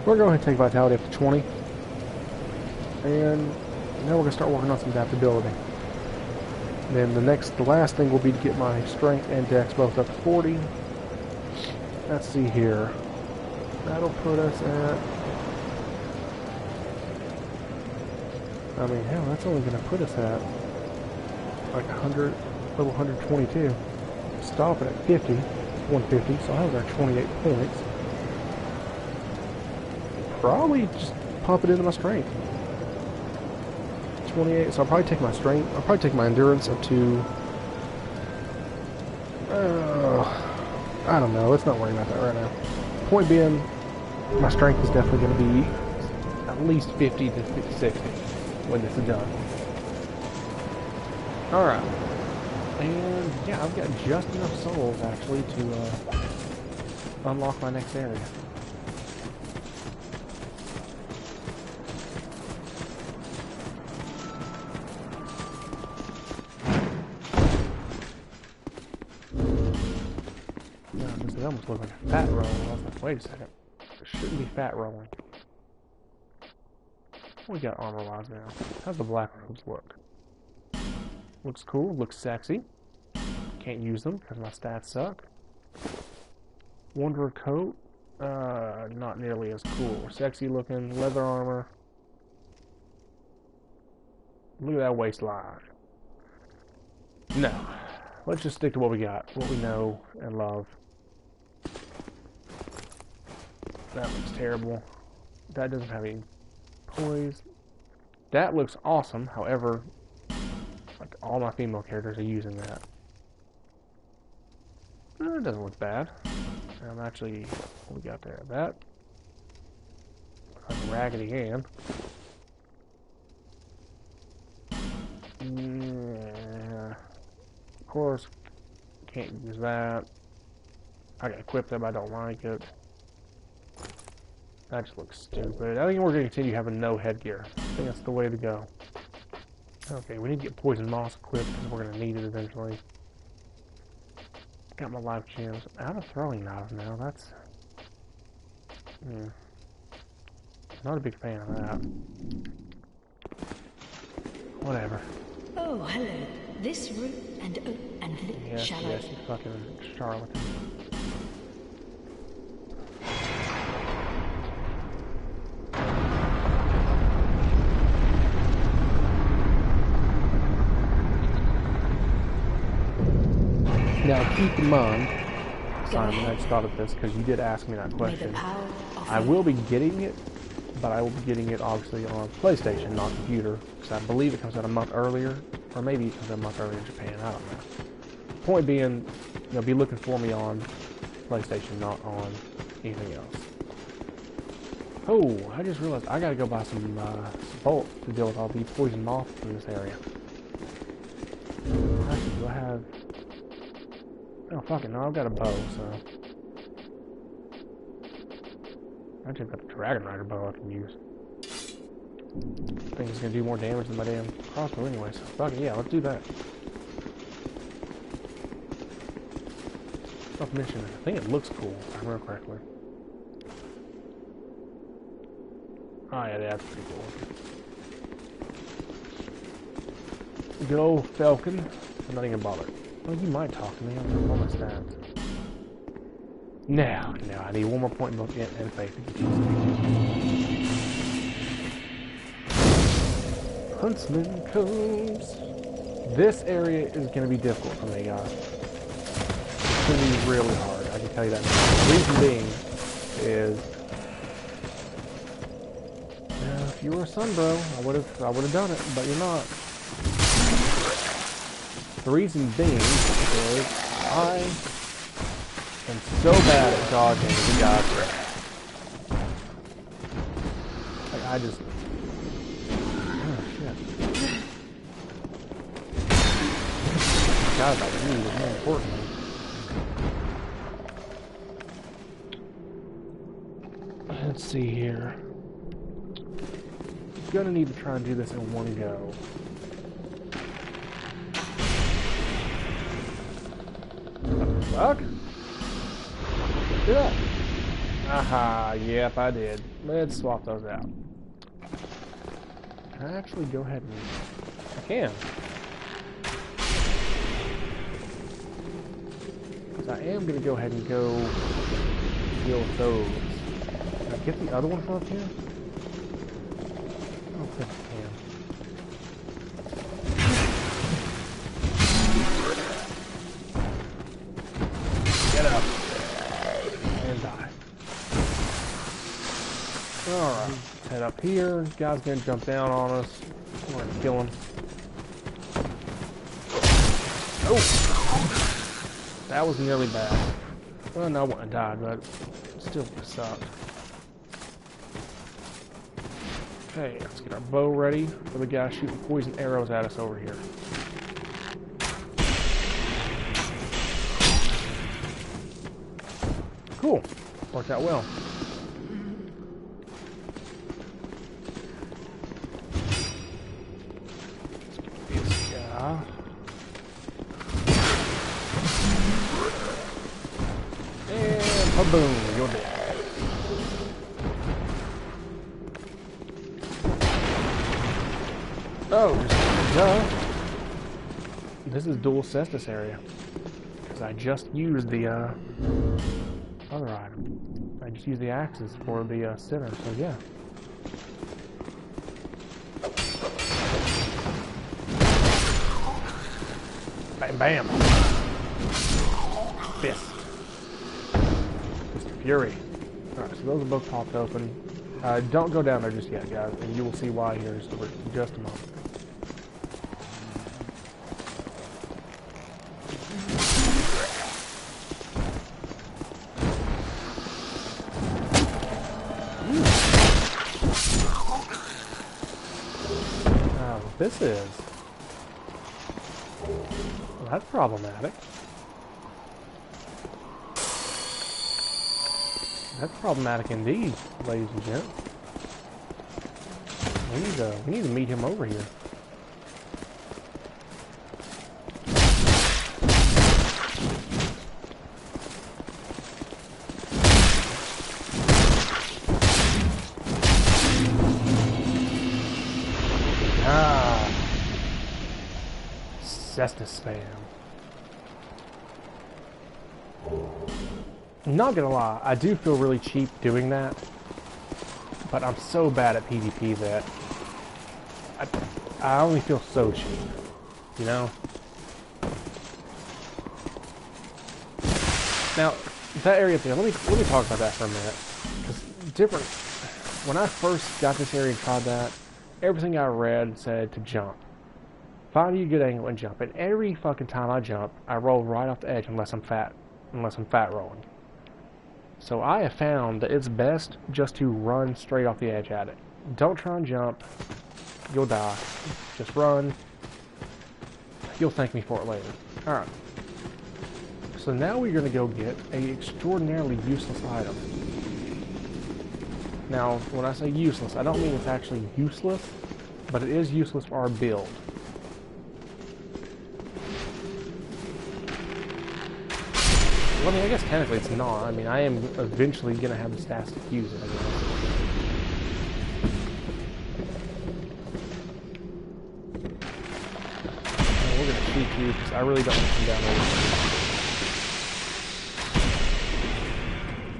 We're going to take vitality up to 20, and now we're going to start working on some adaptability. And then the last thing will be to get my strength and dex both up to 40. Let's see here. That'll put us at, I mean, hell, that's only going to put us at like 100, level 122. Stop it at 150, so I have our 28 points. Probably just pump it into my strength. 28, so I'll probably take my strength, I'll probably take my endurance up to, I don't know, let's not worry about that right now. Point being, my strength is definitely going to be at least 50 to 60 when this is done. Alright. And yeah, I've got just enough souls actually to unlock my next area. Yeah, this almost looks like a fat roll. I was like, wait a second. It shouldn't be fat rolling. We got armor-wise now. How's the black robes look? Looks cool, looks sexy. Can't use them because my stats suck. Wanderer coat, not nearly as cool. Sexy looking, leather armor. Look at that waistline. No. Let's just stick to what we got, what we know and love. That looks terrible. That doesn't have any poise. That looks awesome, however, like all my female characters are using that. It doesn't look bad. I'm actually, what we got there? That, like a Raggedy Ann. Yeah. Of course, can't use that. I gotta equip them, I don't like it. That just looks stupid. I think we're going to continue having no headgear. I think that's the way to go. Okay, we need to get Poison Moss equipped because we're going to need it eventually. Got my life gems. Out of throwing knives now. That's... not a big fan of that. Whatever. Oh, hello. This route and Yes, shall yes, you fucking charlatan. Now keep in mind, Simon, I just thought of this because you did ask me that question. I will be getting it but I will be getting it obviously on PlayStation, not computer, because I believe it comes out a month earlier, or maybe it comes out a month earlier in Japan. I don't know. Point being, be looking for me on PlayStation, not on anything else. Oh, I just realized I gotta go buy some bolts to deal with all the poison moths in this area. Actually, do I have... Oh, fuck it, no, I've got a bow, so... I just got the Dragon Rider bow I can use. I think it's gonna do more damage than my damn crossbow anyway, so fuck it, yeah, let's do that. Not to mention, I think it looks cool, if I remember correctly. Oh yeah, that's pretty cool. Good old Falcon. I'm not even bothered. Well, you might talk to me. I'm on my stats. No, I need one more point in faith. Huntsman comes. This area is going to be difficult for me, guys. It's going to be really hard. I can tell you that. The reason being is, if you were a son, bro, I would have done it, but you're not. The reason being is I am so bad at dodging the guys. Like I just. Oh shit. Guys like you is more important. Let's see here. Gonna need to try and do this in one go. What the fuck? Do that. Aha, yep, I did. Let's swap those out. Can I actually go ahead and... I can. Because I am gonna go ahead and go deal with those. Can I get the other one from up here? I don't think I can. Get up. And die. Alright, let's head up here. This guy's gonna jump down on us. We're gonna kill him. Oh! That was nearly bad. Well, no, I wouldn't have died, but still sucked. Okay, let's get our bow ready for the guy shooting poison arrows at us over here. Cool. Worked out well. Let's get this guy. And boom, you're dead. Oh, duh. This is dual cestus area. Because I just used the other item. I just used the axes for the center, so yeah. Bam, bam. Fist. Mr. Fury. Alright, so those are both popped open. Don't go down there just yet, guys, and you will see why here in just a moment. This is... Well, that's problematic. That's problematic indeed, ladies and gents. We need to meet him over here. Cestus spam. I'm not gonna lie, I do feel really cheap doing that, but I'm so bad at PvP that I only feel so cheap, you know? Now, that area there, let me talk about that for a minute, because when I first got this area and tried that, everything I read said to jump. Find you a good angle and jump. And every fucking time I jump, I roll right off the edge unless I'm fat rolling. So I have found that it's best just to run straight off the edge at it. Don't try and jump. You'll die. Just run. You'll thank me for it later. Alright. So now we're going to go get an extraordinarily useless item. Now, when I say useless, I don't mean it's actually useless, but it is useless for our build. Well, I mean, I guess technically it's not. I mean, I am eventually going to have the stats to use it, I guess. And we're going to shoot you, because I really don't want to come down there.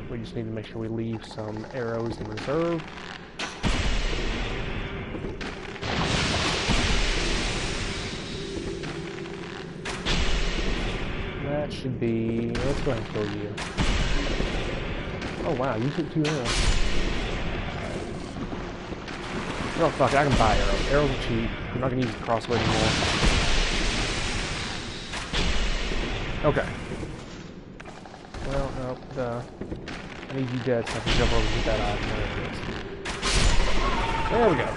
We just need to make sure we leave some arrows in reserve. That should be... let's go ahead and kill you. Oh wow, you took 2 arrows. Oh fuck it, I can buy arrows. Arrows are cheap. I'm not going to use the crossbow anymore. Okay. Well, no, I need you dead so I can jump over and get that item. There we go.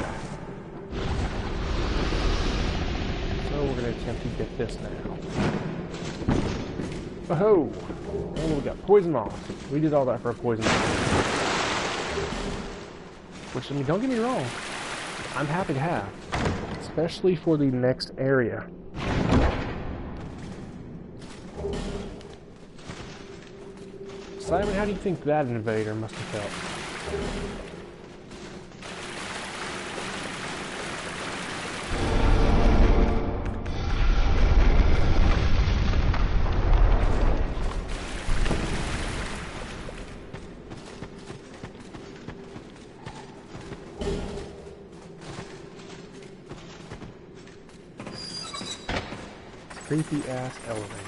So we're going to attempt to get this now. Oh, and we got poison moss. We did all that for a poison moss. Which, I mean, don't get me wrong, I'm happy to have, especially for the next area. Simon, how do you think that invader must have felt? Creepy ass elevators.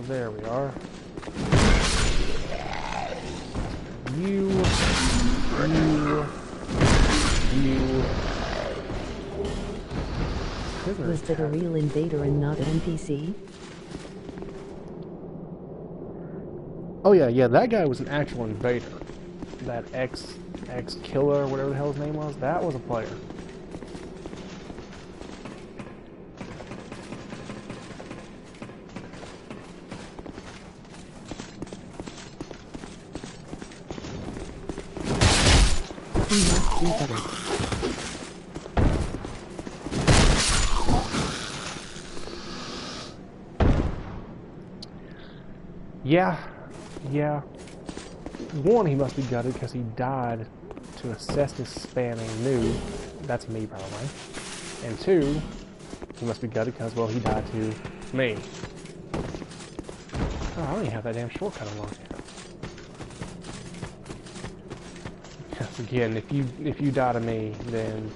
There we are. You. Was that a real invader and not an NPC? Oh yeah, that guy was an actual invader. That ex-killer, whatever the hell his name was, that was a player. Yeah. One, he must be gutted because he died to a Cestus spamming noob. That's me, by the way. And 2, he must be gutted because, well, he died to me. Oh, I don't even have that damn shortcut unlocked. Yes, again, if you die to me, then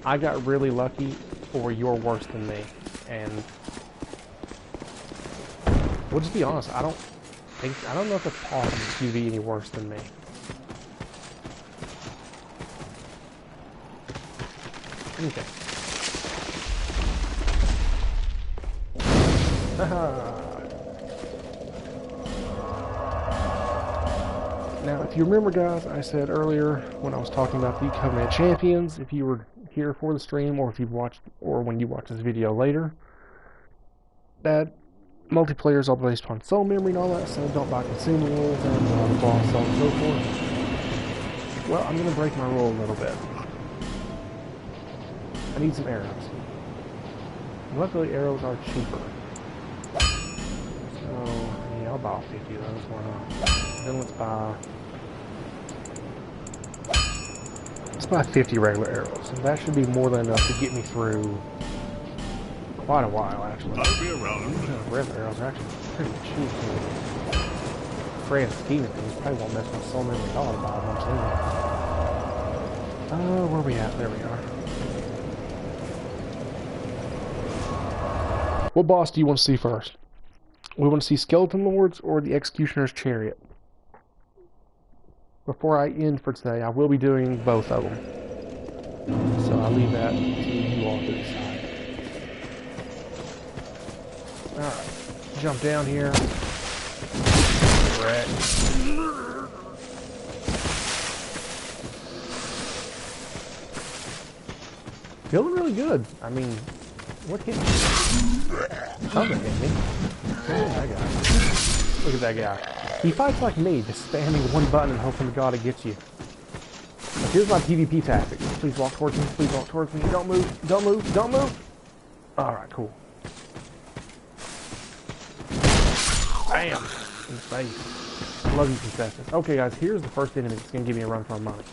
I got really lucky, or you're worse than me. And we'll just be honest, I don't know if it's possible to be any worse than me. Okay. Now, if you remember, guys, I said earlier when I was talking about the Covenant Champions, if you were here for the stream, or if you've watched, or when you watch this video later, that multiplayer is all based on soul memory and all that, so don't buy consumables and boss, so on and so forth. Well, I'm going to break my rule a little bit. I need some arrows. Luckily, arrows are cheaper. So, yeah, I'll I'll buy all 50 of those, why not? Then let's buy 50 regular arrows. And that should be more than enough to get me through quite a while, actually. I'll be around. Regular arrows are actually pretty cheap. Grand scheme of things, probably won't mess my soul in the dollar by much anyway. Where are we at? There we are. What boss do you want to see first? We want to see Skeleton Lords or the Executioner's Chariot? Before I end for today, I will be doing both of them. So I'll leave that to you all to decide. Alright, jump down here. Wreck. Feeling really good. I mean, what hit me? Something hit me. Look at that guy. Look at that guy. He fights like me, just spamming one button and hoping to God it gets you. But here's my PvP tactic. Please walk towards me. Please walk towards me. Don't move. Don't move. Don't move. Alright, cool. Bam! In the face. Love you, contestants. Okay, guys, here's the first enemy that's going to give me a run for my money.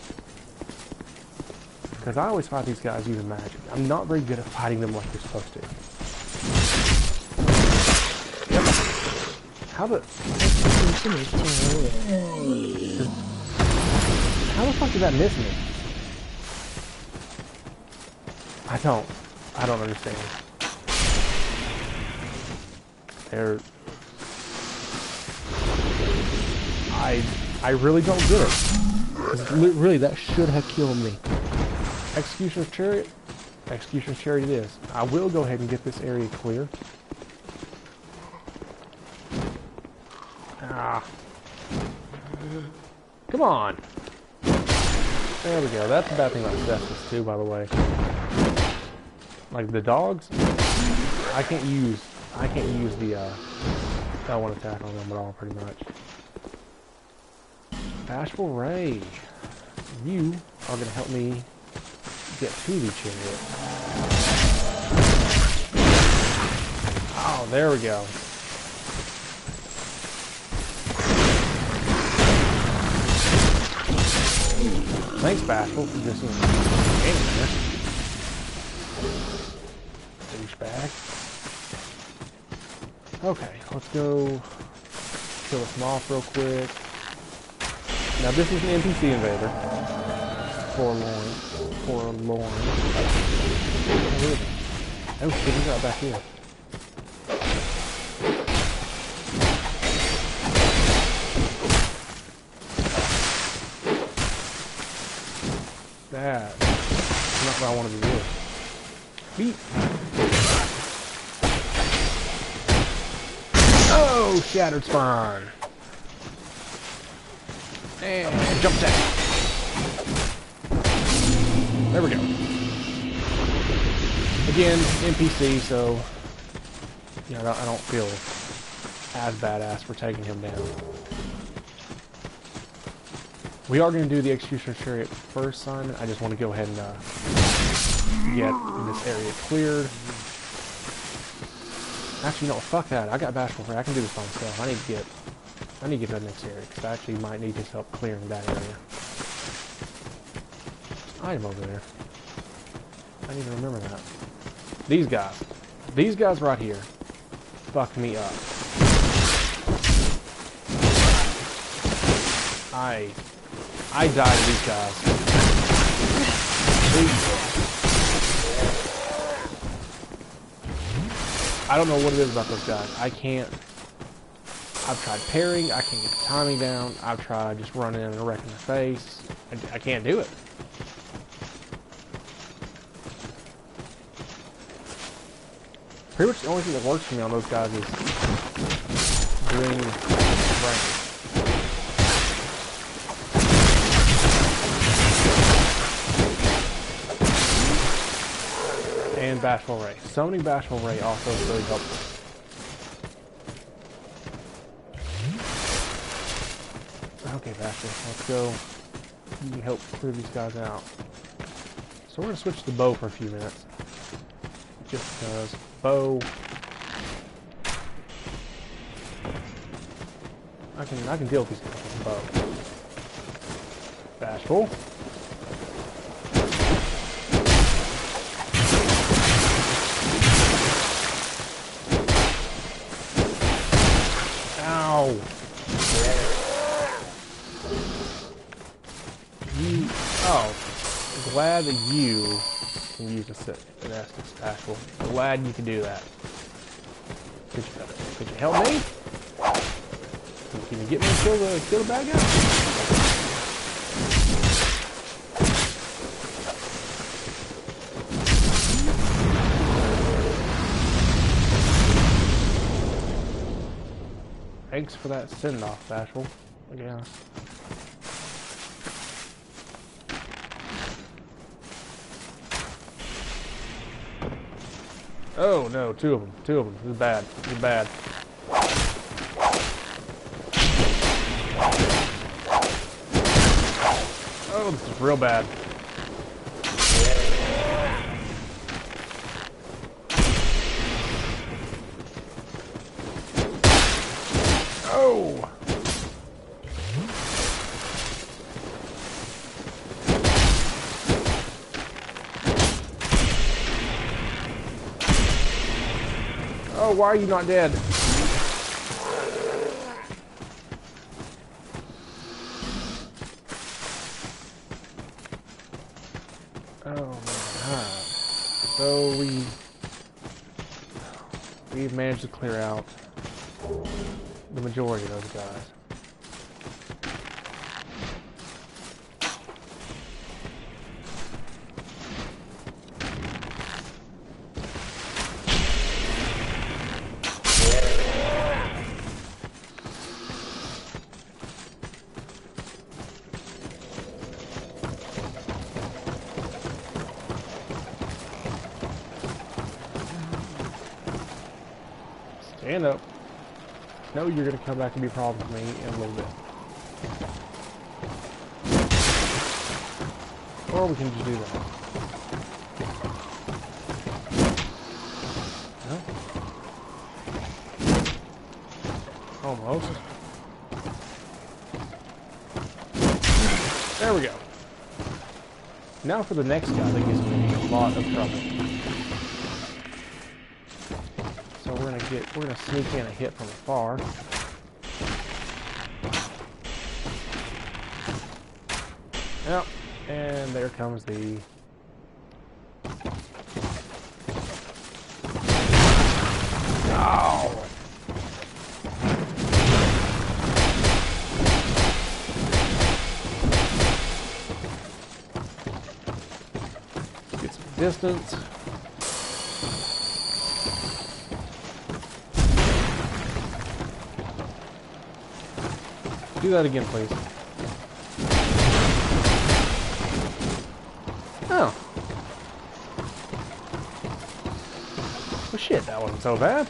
Because I always fight these guys using magic. I'm not very good at fighting them like you're supposed to. Yep. How the... How the fuck did that miss me? I don't understand. I really don't get it. 'Cause really, that should have killed me. Executioner's Chariot? Executioner's Chariot it is. I will go ahead and get this area clear. Ah. Come on! There we go. That's the bad thing about Cestus too, by the way. Like the dogs, I can't use the L1 attack on them at all, pretty much. Bashful Ray, you are going to help me get to the chariot. Oh, there we go. Thanks, Bashful, for just getting there. Douchebag. Okay, let's go kill this moth real quick. Now this is an NPC invader. Forlorn. Oh shit, he's right back here. That's not what I wanted to do. Beat. Oh, shattered spine. And jump attack. There we go. Again, NPC, so you know, I don't feel as badass for taking him down. We are going to do the Executioner's Chariot first, Simon. I just want to go ahead and get this area cleared. Actually, no, fuck that. I got Bashful Ray. I can do this by myself. I need to get to the next area, because I actually might need his help clearing that area. Item over there. I need to remember that. These guys right here fucked me up. I died to these guys. I don't know what it is about those guys. I've tried parrying, I can't get the timing down. I've tried just running in and wrecking their face. I can't do it. Pretty much the only thing that works for me on those guys is doing range. And Bashful Ray. Summoning Bashful Ray also is really helpful. Okay, Bashful, let's go. You can help clear these guys out. So we're going to switch to the bow for a few minutes. Just because bow. I can deal with these guys with a bow. Bashful. Ow! You. Oh, glad that you can use an Estus Bashful. Glad you can do that. Could you help me? Can you get me to kill the bad guy? Thanks for that send-off, Bashful. Yeah. Oh no, two of them. This is bad. This is bad. Oh, this is real bad. Oh! Oh, why are you not dead? Oh my god. So we've managed to clear out the majority of those guys. Stand up. No, you're gonna come back and be a problem for me in a little bit. Or we can just do that. No? Almost. There we go. Now for the next guy that gives me a lot of trouble. So we're gonna sneak in a hit from afar. Yep, and there comes the oh! Get some distance. Do that again, please. Oh. Well, shit, that wasn't so bad.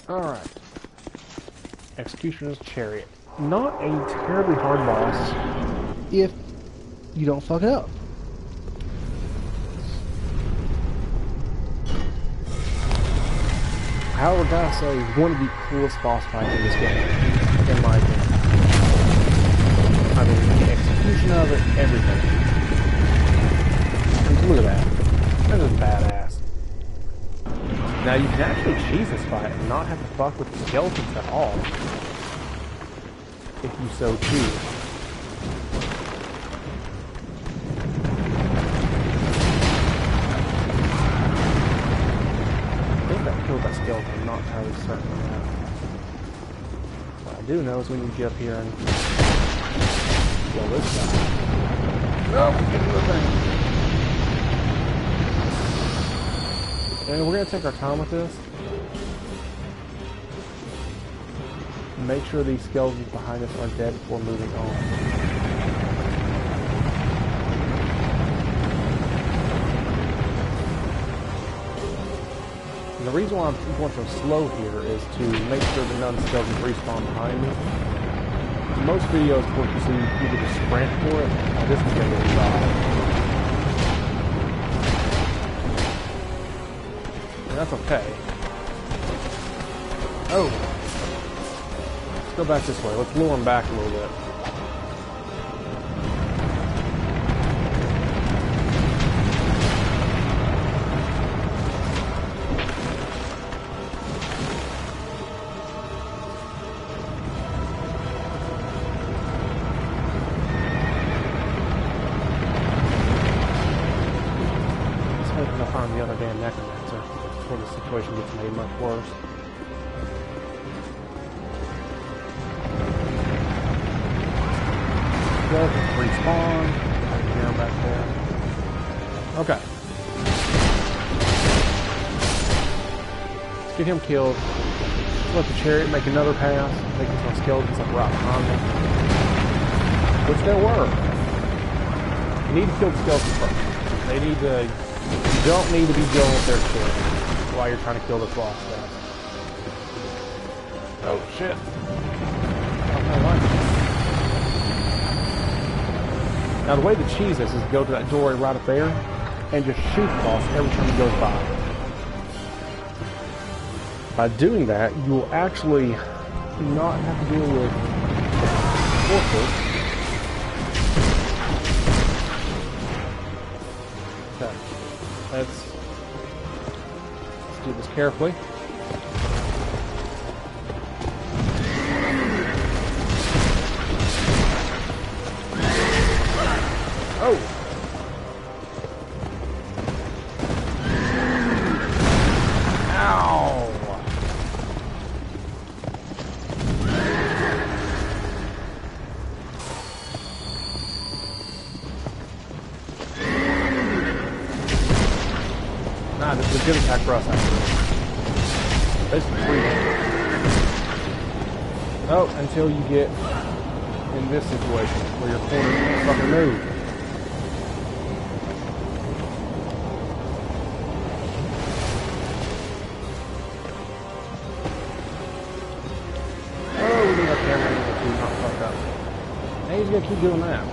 Alright. Executioner's Chariot. Not a terribly hard boss if you don't fuck it up. However, gotta say, one of the coolest boss fights in this game, in my opinion. I mean, the execution of it, everything. And look at that. That is badass. Now, you can actually cheese this fight and not have to fuck with the skeletons at all. If you so choose. That skeleton, I'm not entirely certain of that. What I do know is we need to get up here and kill this guy. Nope, get to the thing. And we're going to take our time with this. Make sure these skeletons behind us are dead before moving on. And the reason why I'm going so slow here is to make sure the none skeletons respawn behind me. most videos, of course, you see people just sprint for it. This is going to be and that's okay. Oh. Let's go back this way. Let's lure him back a little bit. Find the other damn necromancer before the situation gets made much worse. Go respawn. Down back there. Okay. Let's get him killed. Let the chariot make another pass. Make some skeletons like right behind me. Which there were. You need to kill the skeletons first. They need to. You don't need to be dealing with their shit while you're trying to kill this boss stuff. Oh shit. Now the way to cheese this is go to that doorway right up there and just shoot the boss every time he goes by. By doing that, you will actually not have to deal with forces. Okay. Let's do this carefully. Oh! Ow! Nah, this is a good attack for us, actually. This is free. Oh, until you get in this situation where your corner can't fucking move. Oh, we need our camera angle to not fuck up. And he's gonna keep doing that.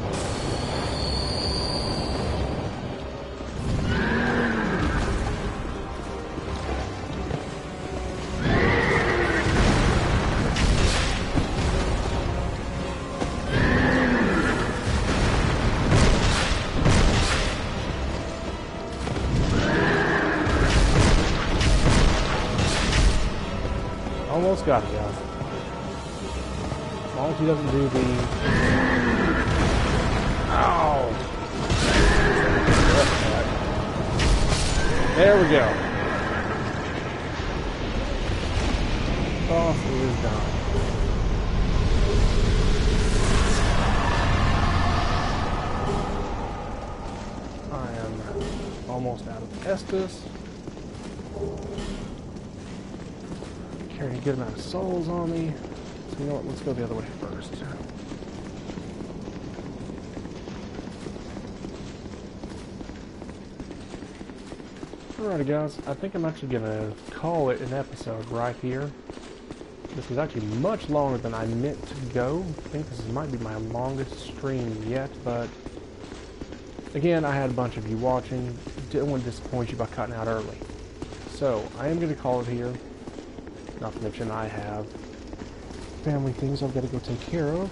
Almost got it, guys. As long as he doesn't do the... Ow! There we go. Boss is done. I am almost out of Estus. Carrying a good amount of souls on me. So you know what, let's go the other way first. Alrighty guys, I think I'm actually gonna call it an episode right here. This is actually much longer than I meant to go. I think this might be my longest stream yet, but again, I had a bunch of you watching. Didn't want to disappoint you by cutting out early. So, I am gonna call it here. Not to mention I have family things I've got to go take care of.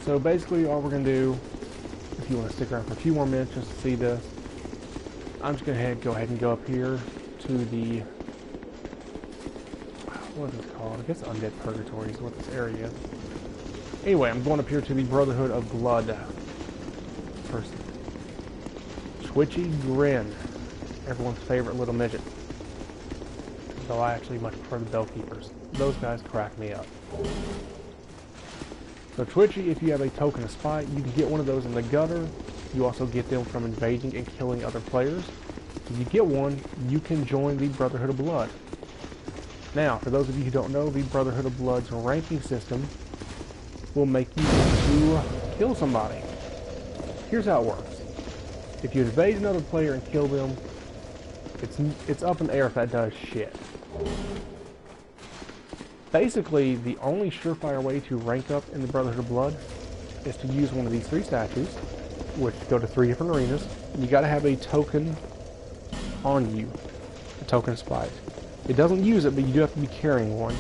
So basically all we're going to do, if you want to stick around for a few more minutes just to see this, I'm just going to go ahead and go up here to the, what is it called? I guess Undead Purgatory is what this area is. Anyway, I'm going up here to the Brotherhood of Blood. First, Twitchy Grin, everyone's favorite little midget. Though I actually much prefer the Bellkeepers. Those guys crack me up. So Twitchy, if you have a token of spite, you can get one of those in the gutter. You also get them from invading and killing other players. If you get one, you can join the Brotherhood of Blood. Now, for those of you who don't know, the Brotherhood of Blood's ranking system will make you want to kill somebody. Here's how it works. If you invade another player and kill them, it's up in the air if that does shit. Basically, the only surefire way to rank up in the Brotherhood of Blood is to use one of these 3 statues, which go to 3 different arenas. You gotta have a token on you, a token spike. It doesn't use it, but you do have to be carrying one.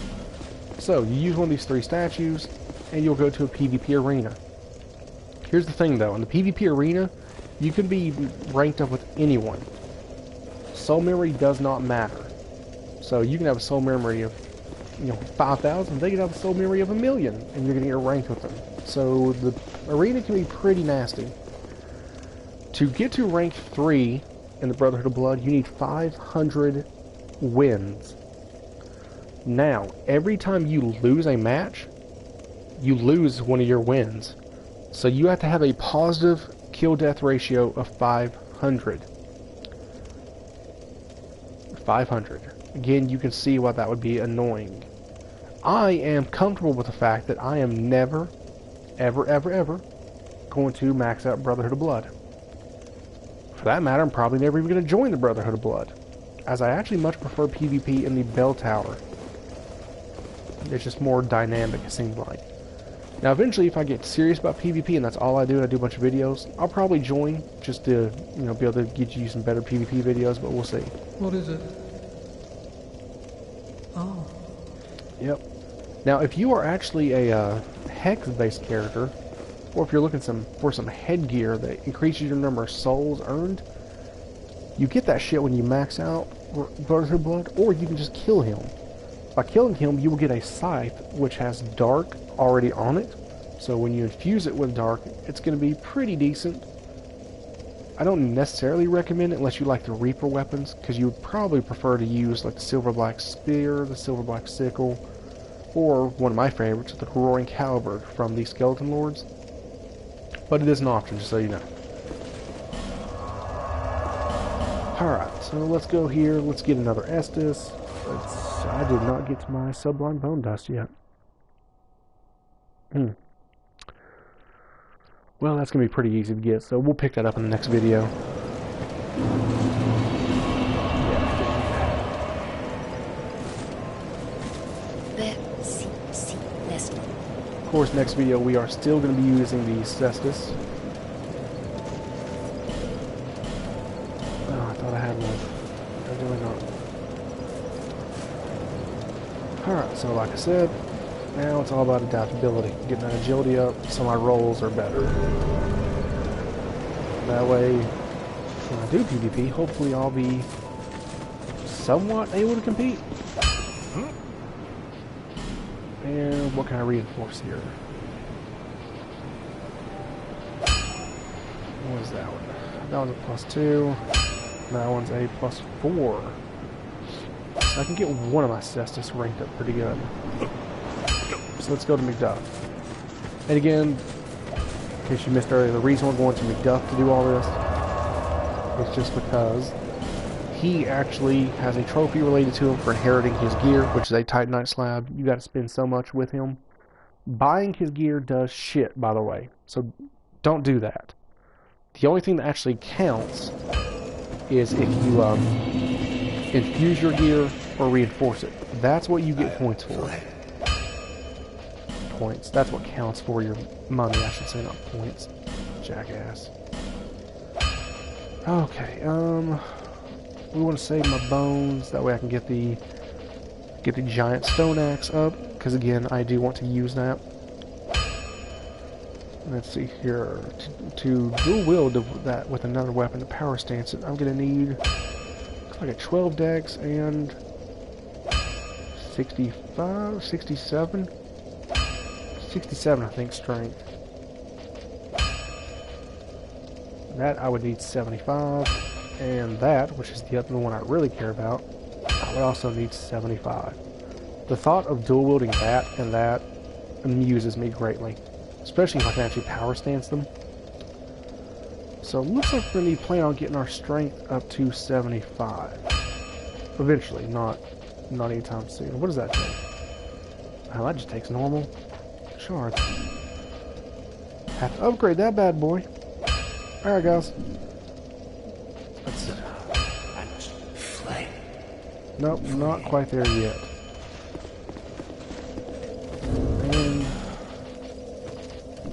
So, you use one of these 3 statues, and you'll go to a PvP arena. Here's the thing though, in the PvP arena, you can be ranked up with anyone. Soul memory does not matter. So you can have a soul memory of, 5,000, they can have a soul memory of 1,000,000, and you're gonna get ranked with them. So the arena can be pretty nasty. To get to rank 3 in the Brotherhood of Blood, you need 500 wins. Now, every time you lose a match, you lose one of your wins. So you have to have a positive kill-death ratio of 500. 500. Again, you can see why that would be annoying. I am comfortable with the fact that I am never, ever, ever, ever going to max out Brotherhood of Blood. For that matter, I'm probably never even going to join the Brotherhood of Blood, as I actually much prefer PvP in the Bell Tower. It's just more dynamic, it seems like. Now, eventually, if I get serious about PvP and that's all I do, and I do a bunch of videos, I'll probably join just to, be able to get you some better PvP videos, but we'll see. What is it? Oh. Yep. Now, if you are actually a hex-based character, or if you're looking for some headgear that increases your number of souls earned, you get that shit when you max out Brotherhood of Blood, or you can just kill him. By killing him, you will get a scythe, which has dark already on it. So when you infuse it with dark, it's going to be pretty decent. I don't necessarily recommend it unless you like the Reaper weapons, because you would probably prefer to use like the Silver Black Spear, the Silver Black Sickle, or one of my favorites, the Roaring Caliber from the Skeleton Lords. But it is an option, just so you know. Alright, so let's go here, let's get another Estus. I did not get to my Sublime Bone Dust yet. Well, that's going to be pretty easy to get, so we'll pick that up in the next video. Of course, next video we are still going to be using the Cestus. Oh, I thought I had one. I really not. Alright, so like I said, now it's all about adaptability. Getting that agility up so my rolls are better. That way, when I do PvP, hopefully I'll be somewhat able to compete. And what can I reinforce here? What is that one? That one's a +2. That one's a +4. So I can get one of my Cestus ranked up pretty good. So let's go to Macduff. And again, in case you missed earlier, the reason we're going to Macduff to do all this is just because he actually has a trophy related to him for inheriting his gear, which is a Titanite slab. You got to spend so much with him. Buying his gear does shit, by the way, so don't do that. The only thing that actually counts is if you infuse your gear or reinforce it. That's what you get points for. Points. That's what counts for your money, I should say, not points. Jackass. Okay, we want to save my bones, that way I can get the giant stone axe up, because again, I do want to use that. Let's see here, to dual wield that with another weapon to power stance it, I'm going to need, looks like a 12 dex and 65, 67, 67 I think strength. That I would need 75. And that, which is the other one I really care about, I would also need 75. The thought of dual wielding that and that amuses me greatly, especially if I can actually power stance them. So it looks like we're going to plan on getting our strength up to 75. Eventually, not anytime soon. What does that take? Oh, that just takes normal shards. Have to upgrade that bad boy. Alright guys. Nope, not quite there yet. And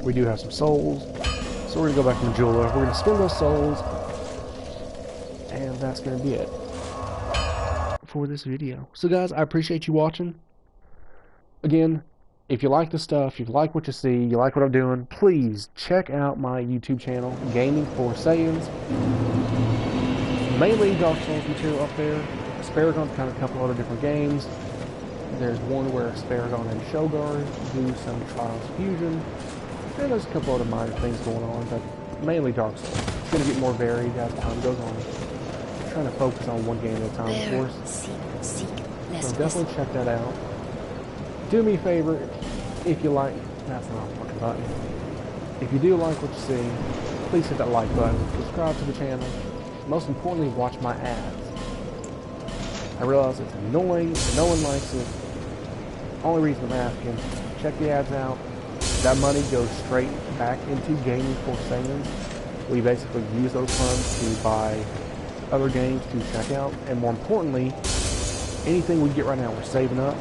we do have some souls. So we're going to go back to Majula. We're going to spend those souls. And that's going to be it for this video. So guys, I appreciate you watching. Again, if you like the stuff, you like what you see, you like what I'm doing, please check out my YouTube channel, Gaming for Saiyans. Mainly Dark Souls material up there. Asparagon's kind of a couple other different games. There's one where Asparagon and Shogar do some Trials Fusion. And there's a couple other minor things going on, but mainly Dark Souls. It's going to get more varied as time goes on. I'm trying to focus on one game at a time, of course. So definitely check that out. Do me a favor, if you like, that's not a fucking button. If you do like what you see, please hit that like button, subscribe to the channel. Most importantly, watch my ads. I realize it's annoying, no one likes it. Only reason I'm asking, check the ads out. That money goes straight back into Gaming for Saiyans. We basically use those funds to buy other games to check out, and more importantly, anything we get right now, we're saving up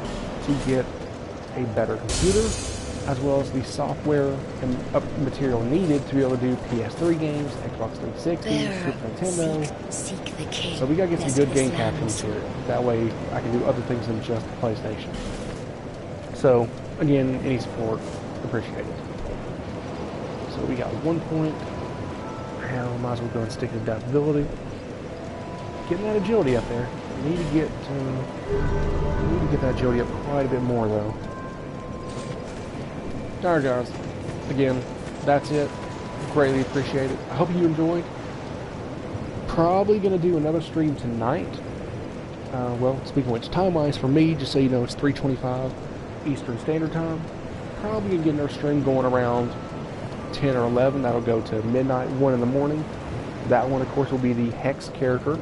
to get a better computer, as well as the software and material needed to be able to do PS3 games, Xbox 360, Super Nintendo. So we gotta get some good game capture material. That way I can do other things than just the PlayStation. So again, any support appreciated. So we got 1 point. Hell, might as well go and stick to adaptability. Getting that agility up there. Need to get that agility up quite a bit more though. Alright guys, again, that's it. Greatly appreciate it. I hope you enjoyed. Probably going to do another stream tonight. Well, speaking of which, time-wise for me, just so you know, it's 3:25 Eastern Standard Time. Probably going to get another stream going around 10 or 11. That'll go to midnight, 1 in the morning. That one, of course, will be the Hex character.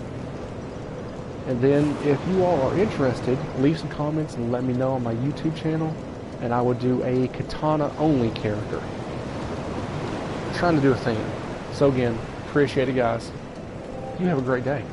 And then, if you all are interested, leave some comments and let me know on my YouTube channel. And I would do a katana-only character. I'm trying to do a thing. So again, appreciate it, guys. You have a great day.